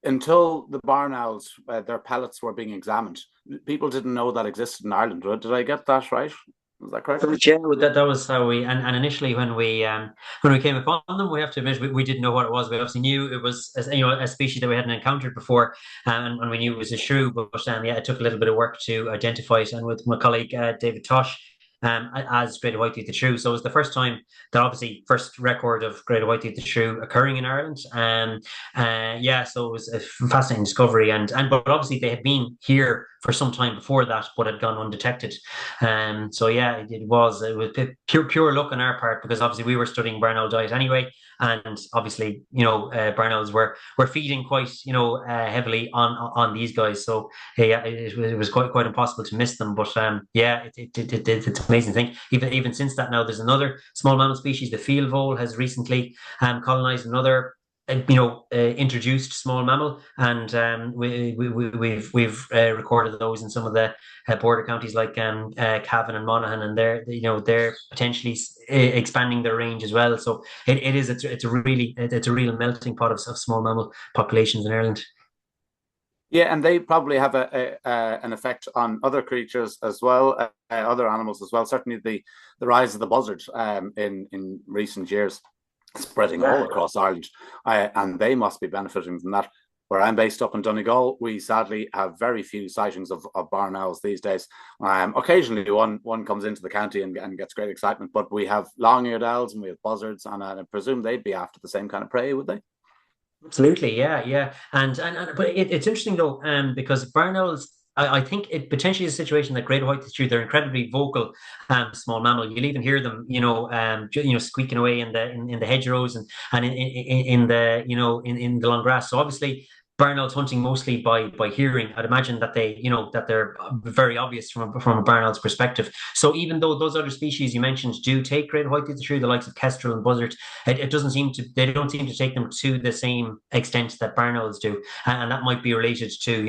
until the barn owls, their pellets were being examined, people didn't know that existed in Ireland. Did I get that right? Is that correct? Yeah, that was how we and initially when we came upon them, we have to admit we didn't know what it was. We obviously knew it was a species that we hadn't encountered before, and we knew it was a shrew. But yeah, it took a little bit of work to identify it. And with my colleague David Tosh, as greater white-toothed shrew, so it was the first time that obviously first record of greater white-toothed shrew occurring in Ireland. Yeah, so it was a fascinating discovery, and but obviously they had been here for some time before that, but had gone undetected. So yeah, it was pure luck on our part, because obviously we were studying barn owl diet anyway, and obviously barn owls were feeding quite heavily on these guys. So yeah, it was quite impossible to miss them. But yeah, it's an amazing thing. Even since that, now there's another small mammal species, the field vole, has recently colonized another introduced small mammal, and we've recorded those in some of the border counties like Cavan and Monaghan, and they're potentially expanding their range as well. So it's a real melting pot of small mammal populations in Ireland. Yeah, and they probably have an effect on other creatures as well, other animals as well. Certainly, the rise of the buzzard in recent years, spreading all across Ireland, and they must be benefiting from that. Where I'm based up in Donegal, we sadly have very few sightings of barn owls these days. Occasionally, one comes into the county and gets great excitement, but we have long-eared owls and we have buzzards, and I presume they'd be after the same kind of prey, would they? Absolutely, yeah, and but it's interesting though, because barn owls, I think it potentially is a situation that great white shrew, they're incredibly vocal, small mammal. You'll even hear them, squeaking away in the hedgerows and in the in the long grass. So obviously, barn owls hunting mostly by hearing. I'd imagine that that they're very obvious from a barn owl's perspective. So even though those other species you mentioned do take great white-toothed shrew, the likes of kestrel and buzzard, it doesn't seem to they don't seem to take them to the same extent that barn owls do, and that might be related to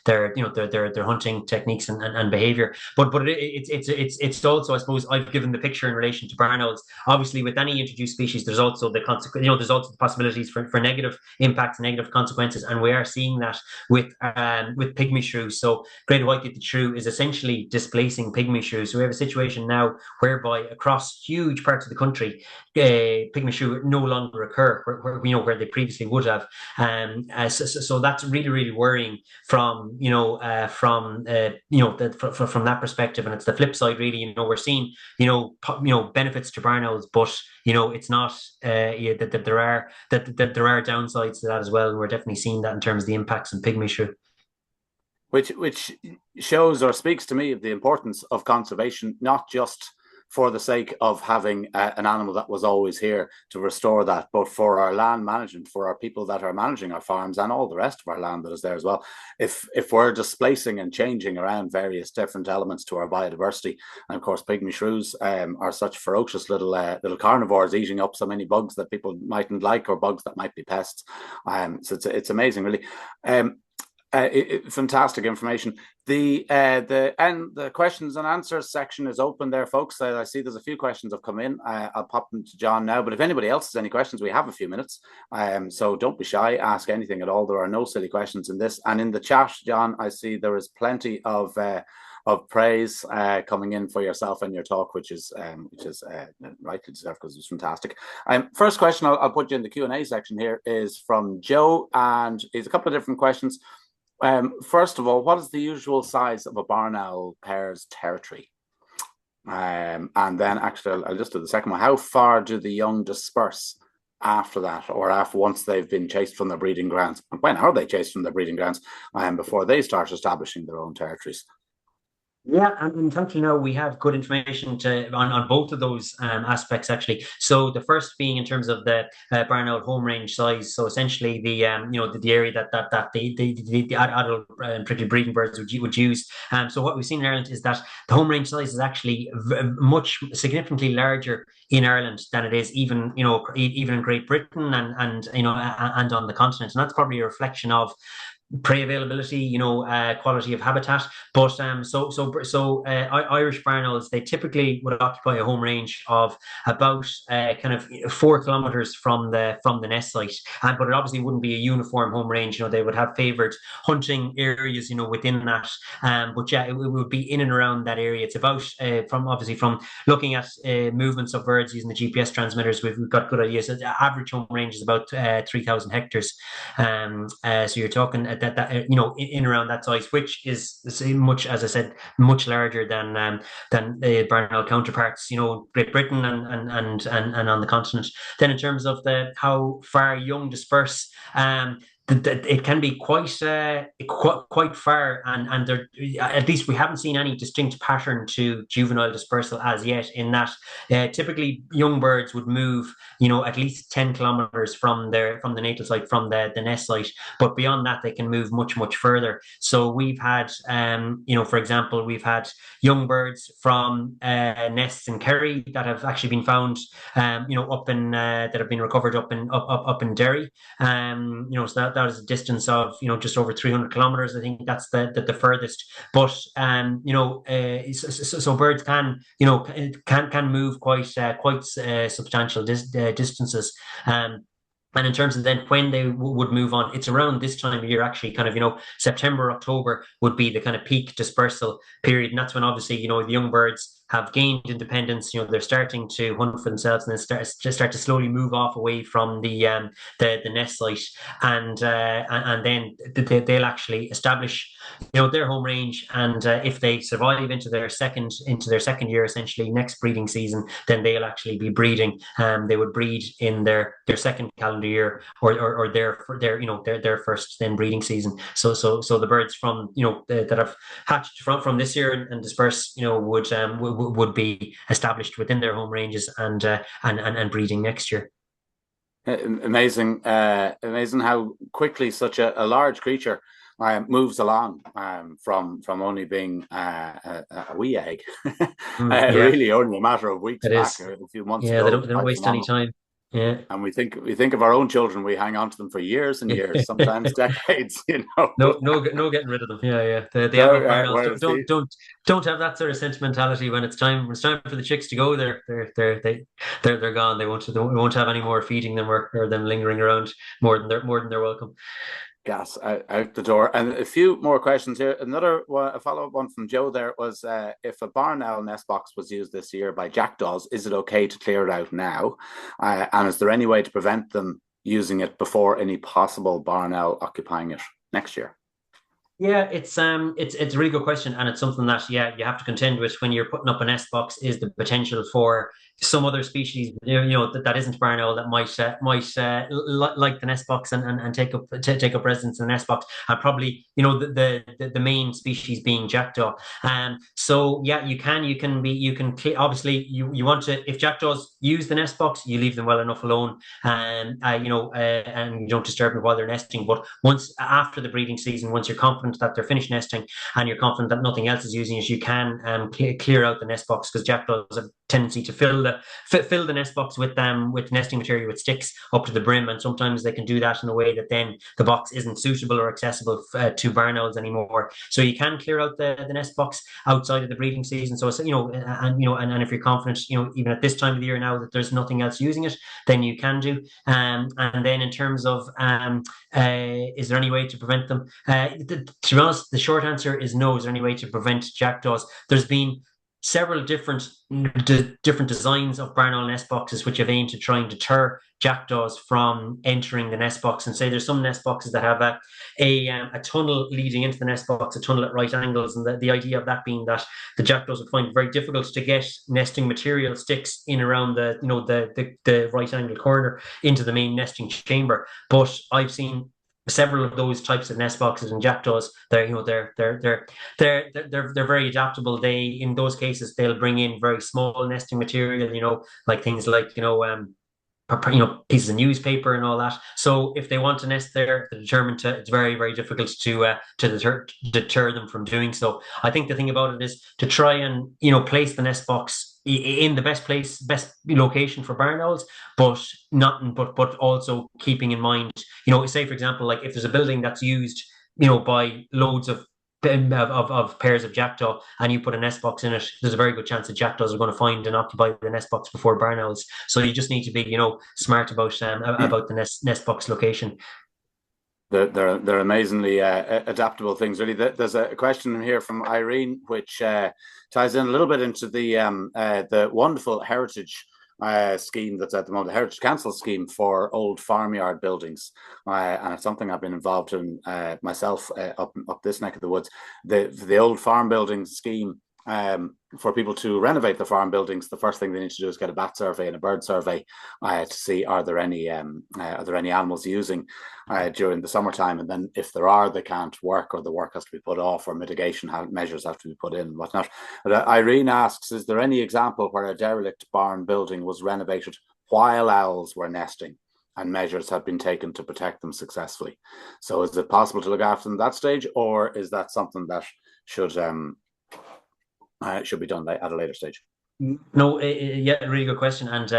their hunting techniques and behavior. But it's also, I suppose, I've given the picture in relation to barn owls. Obviously, with any introduced species, there's also the consequence. There's also the possibilities for negative impacts, negative consequences. And we are seeing that with pygmy shrews. So greater white-toothed shrew is essentially displacing pygmy shrews. So we have a situation now whereby across huge parts of the country, pygmy shrew no longer occur where they previously would have. So that's really worrying from that perspective. And it's the flip side, really. We're seeing benefits to barn owls, but it's not that there are downsides to that as well. And we're definitely seeing that in terms of the impacts on pygmy shrew. Which shows or speaks to me of the importance of conservation, not just for the sake of having an animal that was always here to restore that, but for our land management, for our people that are managing our farms and all the rest of our land that is there as well. If we're displacing and changing around various different elements to our biodiversity, and of course pygmy shrews are such ferocious little carnivores, eating up so many bugs that people mightn't like, or bugs that might be pests. So it's amazing, really. Fantastic information. The questions and answers section is open there, folks. I see there's a few questions have come in. I'll pop them to John now, but if anybody else has any questions, we have a few minutes. So don't be shy, ask anything at all. There are no silly questions in this. And in the chat, John, I see there is plenty of praise coming in for yourself and your talk, which is rightly deserved, because it was fantastic. First question I'll put you in the Q&A section here is from Joe, and it's a couple of different questions. First of all, what is the usual size of a barn owl pair's territory? And then actually, I'll just do the second one. How far do the young disperse after that, or once they've been chased from their breeding grounds? When are they chased from their breeding grounds before they start establishing their own territories? Yeah, and thankfully now we have good information on both of those aspects, actually. So the first being in terms of the barn owl home range size. So essentially the area that the adult particularly breeding birds would use. So what we've seen in Ireland is that the home range size is actually much significantly larger in Ireland than it is even in Great Britain and on the continent. And that's probably a reflection of prey availability, quality of habitat. But Irish barn owls, they typically would occupy a home range of about kind of 4 kilometers from the nest site, but it obviously wouldn't be a uniform home range. They would have favoured hunting areas, within that. But yeah, it would be in and around that area. It's about from looking at movements of birds using the GPS transmitters, we've got good ideas. The average home range is about 3,000 hectares. So you're talking that in around that size, which is much, as I said, much larger than the barn owl counterparts, Great Britain and on the continent. Then in terms of how far young disperse, it can be quite far, and there, at least we haven't seen any distinct pattern to juvenile dispersal as yet. In that, typically young birds would move, at least 10 kilometers from the natal site, from the nest site. But beyond that, they can move much further. So we've had, for example, we've had young birds from nests in Kerry that have actually been found, up in that have been recovered up in Derry. So that is a distance of just over 300 kilometers. I think that's the furthest. But so birds can move quite substantial distances. And in terms of then when they would move on, it's around this time of year, actually, kind of, September, October would be the kind of peak dispersal period. And that's when obviously, the young birds have gained independence. They're starting to hunt for themselves, and then start to slowly move off away from the nest site, and then they'll actually establish their home range. And if they survive into their second year, essentially next breeding season, then they'll actually be breeding. They would breed in their second calendar year, or their first then breeding season. So the birds from that have hatched from this year and disperse would be established within their home ranges and breeding next year. Amazing how quickly such a large creature moves along from only being a wee egg. Really only a matter of weeks back, a few months ago. They don't waste any time. Yeah, and we think of our own children. We hang on to them for years and years, sometimes decades. No getting rid of them. Yeah. The adult barn don't have that sort of sentimentality. When it's time for the chicks to go, they're gone. They won't have any more feeding them or them lingering around more than they're welcome. Gas out the door. And a few more questions here. Another one, a follow-up one from Joe there was, if a barn owl nest box was used this year by jackdaws, is it okay to clear it out now? And is there any way to prevent them using it before any possible barn owl occupying it next year? Yeah, it's a really good question, and it's something that you have to contend with when you're putting up a nest box, is the potential for some other species that isn't barn owl that might like the nest box and take up residence in the nest box, and probably the main species being jackdaw. So yeah, you can obviously you want to, if jackdaws use the nest box, you leave them well enough alone, and you don't disturb them while they're nesting. But once after the breeding season, once you're confident that they're finished nesting and you're confident that nothing else is using it, you can clear out the nest box, because jackdaws have a tendency to fill the nest box with nesting material, with sticks up to the brim, and sometimes they can do that in a way that then the box isn't suitable or accessible to barn owls anymore. So you can clear out the nest box outside of the breeding season. So and if you're confident, even at this time of the year now, that there's nothing else using it, then you can do. And then in terms of is there any way to prevent them? To be honest, the short answer is no. Is there any way to prevent jackdaws? There's been several different designs of barn owl nest boxes which have aimed to try and deter jackdaws from entering the nest box. And say there's some nest boxes that have a tunnel leading into the nest box, a tunnel at right angles, and the idea of that being that the jackdaws would find it very difficult to get nesting material, sticks, in around the right angle corner into the main nesting chamber. But I've seen several of those types of nest boxes, and jackdaws, they're very adaptable. They, in those cases, they'll bring in very small nesting material, like things like pieces of newspaper and all that. So if they want to nest there, they're determined to. It's very, very difficult to deter them from doing so. I think the thing about it is to try and place the nest box in the best location for barn owls, but also keeping in mind, say for example, like if there's a building that's used buy loads of pairs of jackdaw and you put a nest box in it, there's a very good chance that jackdaws are going to find and occupy the nest box before barn owls. So you just need to be, smart about the nest box location. They're amazingly adaptable things. Really, there's a question here from Irene, which ties in a little bit into the wonderful heritage scheme that's at the moment, the Heritage Council scheme for old farmyard buildings, and it's something I've been involved in myself up this neck of the woods. The old farm building scheme. For people to renovate the farm buildings, the first thing they need to do is get a bat survey and a bird survey to see are there any animals using during the summertime, and then if there are, they can't work, or the work has to be put off, or mitigation measures have to be put in and whatnot. But Irene asks, is there any example where a derelict barn building was renovated while owls were nesting and measures have been taken to protect them successfully? So is it possible to look after them at that stage, or is that something that should be done at a later stage? No, yeah, really good question, and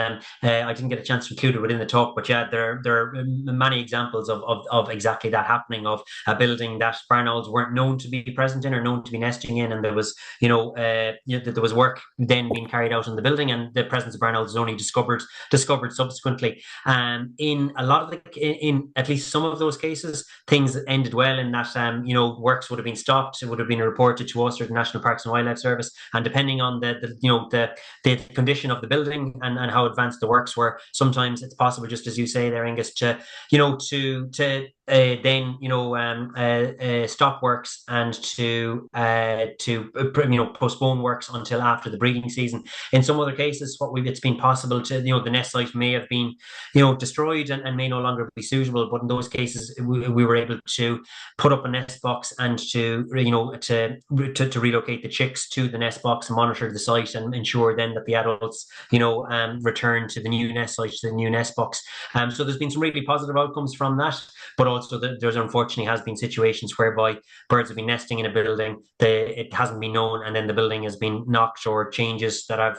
I didn't get a chance to include it within the talk, but yeah, there are many examples of exactly that happening, of a building that barn owls weren't known to be present in or known to be nesting in, and there was there was work then being carried out in the building, and the presence of barn owls was only discovered subsequently. In a lot of in at least some of those cases, things ended well in that works would have been stopped, it would have been reported to us or the National Parks and Wildlife Service, and depending on the condition of the building and how advanced the works were, sometimes it's possible, just as you say there, Aengus, to stop works and to postpone works until after the breeding season. In some other cases, it's been possible to the nest site may have been destroyed and may no longer be suitable, but in those cases we were able to put up a nest box and to relocate the chicks to the nest box and monitor the site and ensure then that the adults return to the new nest site, to the new nest box. So there's been some really positive outcomes from that, but also there's unfortunately has been situations whereby birds have been nesting in a building, it hasn't been known, and then the building has been knocked, or changes that have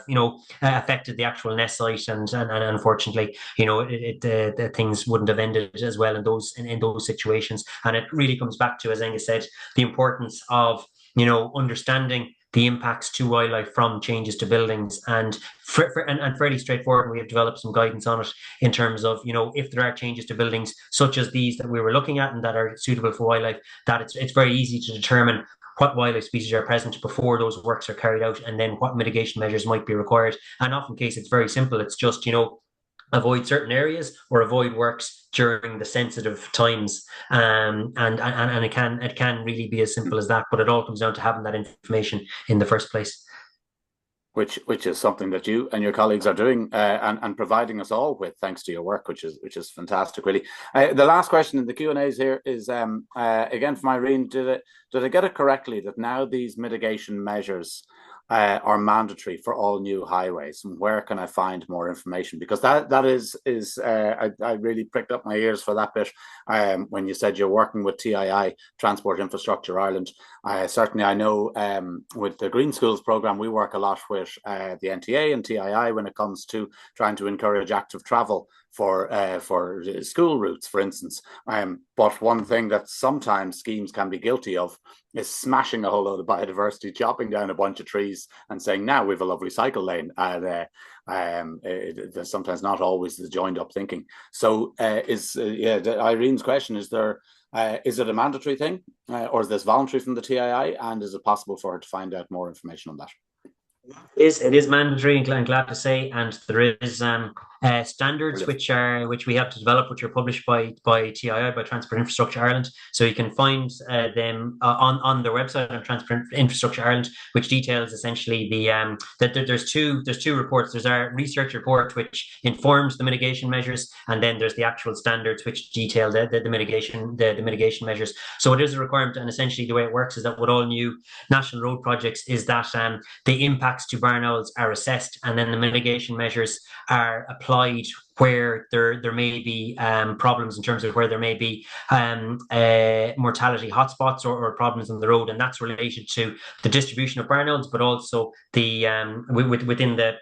affected the actual nest site, and unfortunately the things wouldn't have ended as well in those situations. And it really comes back to, as Aengus said, the importance of understanding the impacts to wildlife from changes to buildings, and fairly straightforward. We have developed some guidance on it in terms of if there are changes to buildings such as these that we were looking at and that are suitable for wildlife, that it's very easy to determine what wildlife species are present before those works are carried out, and then what mitigation measures might be required. And often case it's very simple. It's just avoid certain areas or avoid works during the sensitive times, and it can really be as simple as that. But it all comes down to having that information in the first place, which is something that you and your colleagues are doing and providing us all with, thanks to your work, which is fantastic, really. The last question in the Q&As here is again from Irene. Did I get it correctly that now these mitigation measures are mandatory for all new highways? And where can I find more information? Because that is I really pricked up my ears for that bit when you said you're working with TII, Transport Infrastructure Ireland. Certainly I know with the Green Schools programme we work a lot with the NTA and TII when it comes to trying to encourage active travel for school routes, for instance. But one thing that sometimes schemes can be guilty of is smashing a whole load of biodiversity, chopping down a bunch of trees and saying, now we've a lovely cycle lane. There's sometimes not always the joined up thinking. So Irene's question, is it a mandatory thing or is this voluntary from the TII, and is it possible for her to find out more information on that? It is mandatory, and I'm glad to say, and there is standards which we have to develop, which are published by TII, by Transport Infrastructure Ireland. So you can find them on their website on Transport Infrastructure Ireland, which details essentially that there's two reports. There's our research report which informs the mitigation measures, and then there's the actual standards which detail the mitigation measures. So it is a requirement, and essentially the way it works is that with all new national road projects is that the impacts to barn owls are assessed, and then the mitigation measures are applied where there may be problems in terms of where there may be mortality hotspots or problems on the road, and that's related to the distribution of barn owls, but also the within the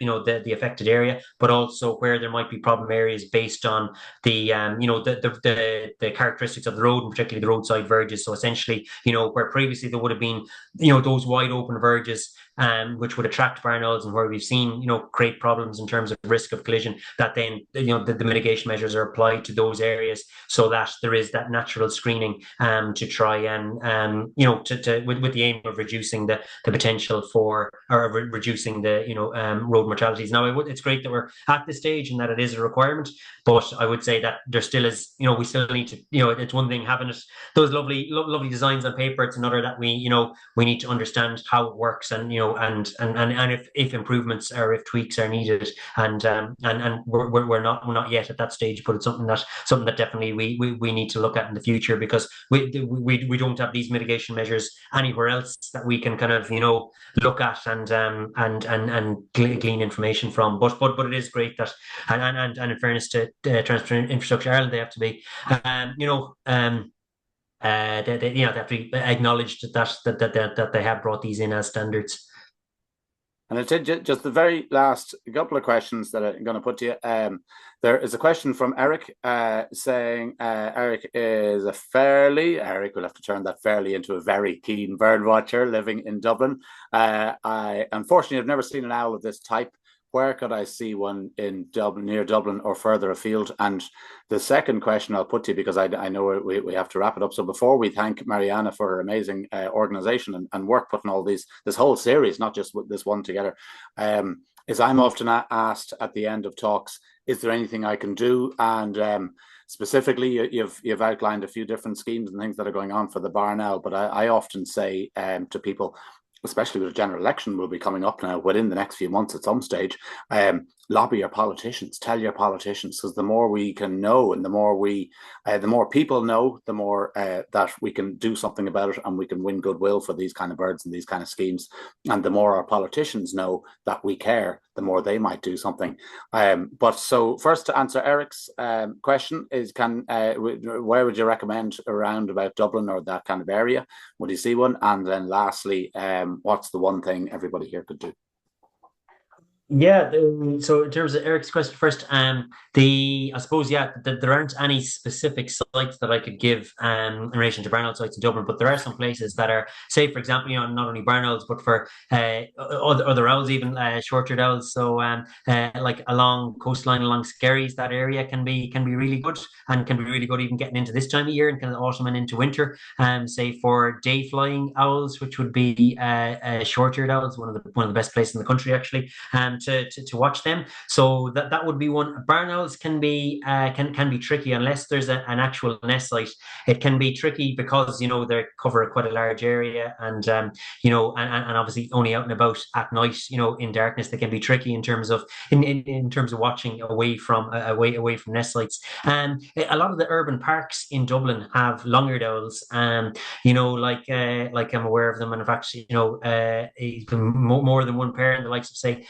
the affected area, but also where there might be problem areas based on the the characteristics of the road, and particularly the roadside verges. So essentially, where previously there would have been those wide open verges, which would attract barn owls, and where we've seen create problems in terms of risk of collision, that then the mitigation measures are applied to those areas, so that there is that natural screening to try and with the aim of reducing the potential for, or reducing the road mortalities. Now it's great that we're at this stage and that it is a requirement, but I would say that there still is, we still need to, it's one thing having those lovely designs on paper. It's another that we need to understand how it works, and and if improvements or if tweaks are needed, and we're not yet at that stage, but it's something that definitely we need to look at in the future, because we don't have these mitigation measures anywhere else that we can kind of look at and glean information from. But it is great that, and in fairness to Transport Infrastructure Ireland, they have to be they have to be acknowledged that they have brought these in as standards. And I did just the very last couple of questions that I'm going to put to you. There is a question from Eric saying, Eric is Eric will have to turn that fairly into a very keen bird watcher living in Dublin. I unfortunately have never seen an owl of this type. Where could I see one in Dublin, near Dublin, or further afield? And the second question I'll put to you, because I know we have to wrap it up. So before we thank Mariana for her amazing organisation and work putting all this whole series, not just this one together, is I'm often asked at the end of talks, is there anything I can do? And specifically, you've outlined a few different schemes and things that are going on for the barn owl, but I often say to people, especially with a general election will be coming up now within the next few months at some stage, lobby your politicians, tell your politicians, because the more we can know and the more people know, the more that we can do something about it, and we can win goodwill for these kind of birds and these kind of schemes. And the more our politicians know that we care, the more they might do something. But so first, to answer Eric's question is, where would you recommend around about Dublin or that kind of area? Would you see one? And then lastly, what's the one thing everybody here could do? Yeah, so in terms of Eric's question first, I suppose, there aren't any specific sites that I could give in relation to barn owl sites in Dublin, but there are some places that are, say, for example, not only barn owls, but for other owls, even short-eared owls. So like along coastline, along Skerries, that area can be really good, and can be really good even getting into this time of year and kind of autumn and into winter. Say for day flying owls, which would be short-eared owls, one of the best places in the country actually. To watch them. So that would be one. Barn owls can be tricky unless there's an actual nest site. It can be tricky because they cover quite a large area, and and obviously only out and about at night. In darkness, they can be tricky in terms of watching away from nest sites. And a lot of the urban parks in Dublin have long-eared owls. Like I'm aware of them, and in fact, more than one pair in the likes of, say,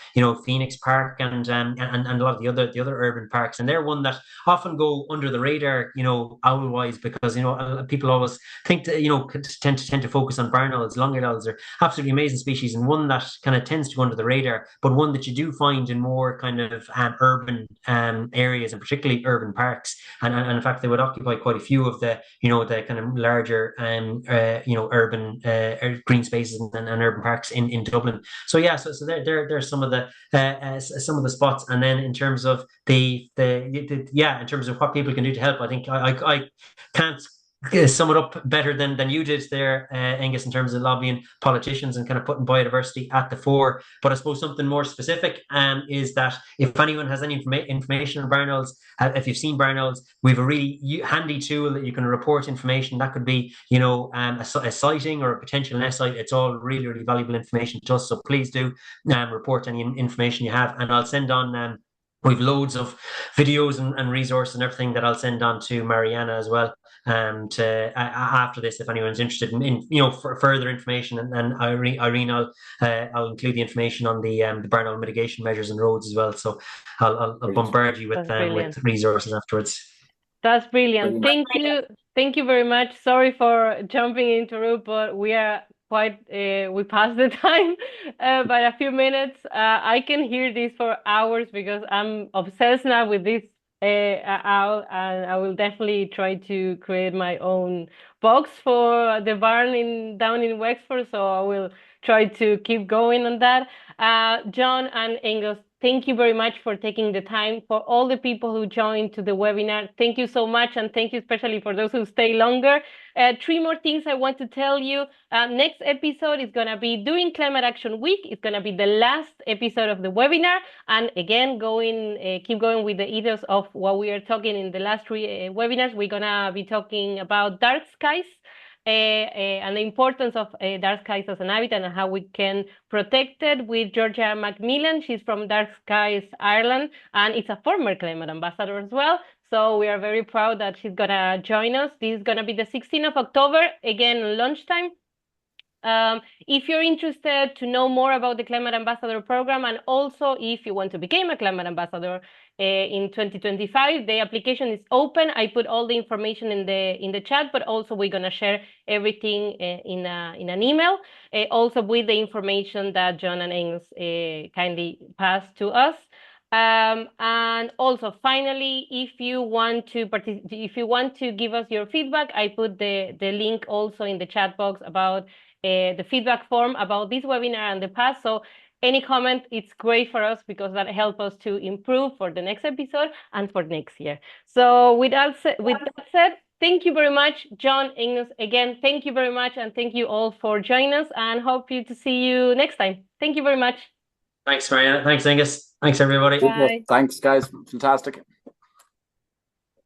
Phoenix Park and a lot of the other urban parks, and they're one that often go under the radar, owl wise, because people always think that tend to focus on barn owls. Long-eared owls are absolutely amazing species, and one that kind of tends to go under the radar, but one that you do find in more kind of urban areas, and particularly urban parks, and in fact they would occupy quite a few of the the kind of larger urban green spaces and urban parks in Dublin. So yeah, so there's some of the spots. And then in terms of in terms of what people can do to help, I think I can't sum it up better than you did there, Aengus, in terms of lobbying politicians and kind of putting biodiversity at the fore. But I suppose something more specific is that if anyone has any information on barn owls, if you've seen barn owls, we have a really handy tool that you can report information. That could be a sighting or a potential nest site. It's all really, really valuable information to us. So please do report any information you have, and I'll send on we've loads of videos and resources and everything that I'll send on to Mariana as well, after this, if anyone's interested in for further information. And Irene, I'll include the information on the burn owl mitigation measures and roads as well. So I'll bombard you with resources afterwards. That's brilliant. Thank you. Thank you very much. Sorry for jumping into route, but we are quite, we passed the time by a few minutes. I can hear this for hours because I'm obsessed now with this owl, and I will definitely try to create my own box for the barn down in Wexford. So I will try to keep going on that. John and Aengus, thank you very much for taking the time. For all the people who joined to the webinar, thank you so much. And thank you especially for those who stay longer. 3 more things I want to tell you. Next episode is going to be during Climate Action Week. It's going to be the last episode of the webinar. And again, keep going with the ethos of what we are talking in the last 3 webinars. We're going to be talking about dark skies. And the importance of dark skies as an habitat and how we can protect it with Georgia Macmillan. She's from Dark Skies Ireland, and it's a former climate ambassador as well. So we are very proud that she's going to join us. This is going to be the 16th of October, again, lunchtime. If you're interested to know more about the Climate Ambassador program, and also if you want to become a Climate Ambassador in 2025, the application is open. I put all the information in the chat, but also we're going to share everything in an email, also with the information that John and Aengus kindly passed to us. And also, finally, if you want to give us your feedback, I put the link also in the chat box about the feedback form about this webinar and the past. So any comment, it's great for us because that helps us to improve for the next episode and for next year. So with that said, thank you very much, John, Aengus. Again, thank you very much, and thank you all for joining us, and hope to see you next time. Thank you very much. Thanks, Mariana. Thanks, Aengus. Thanks, everybody. Bye. Thanks, guys. Fantastic.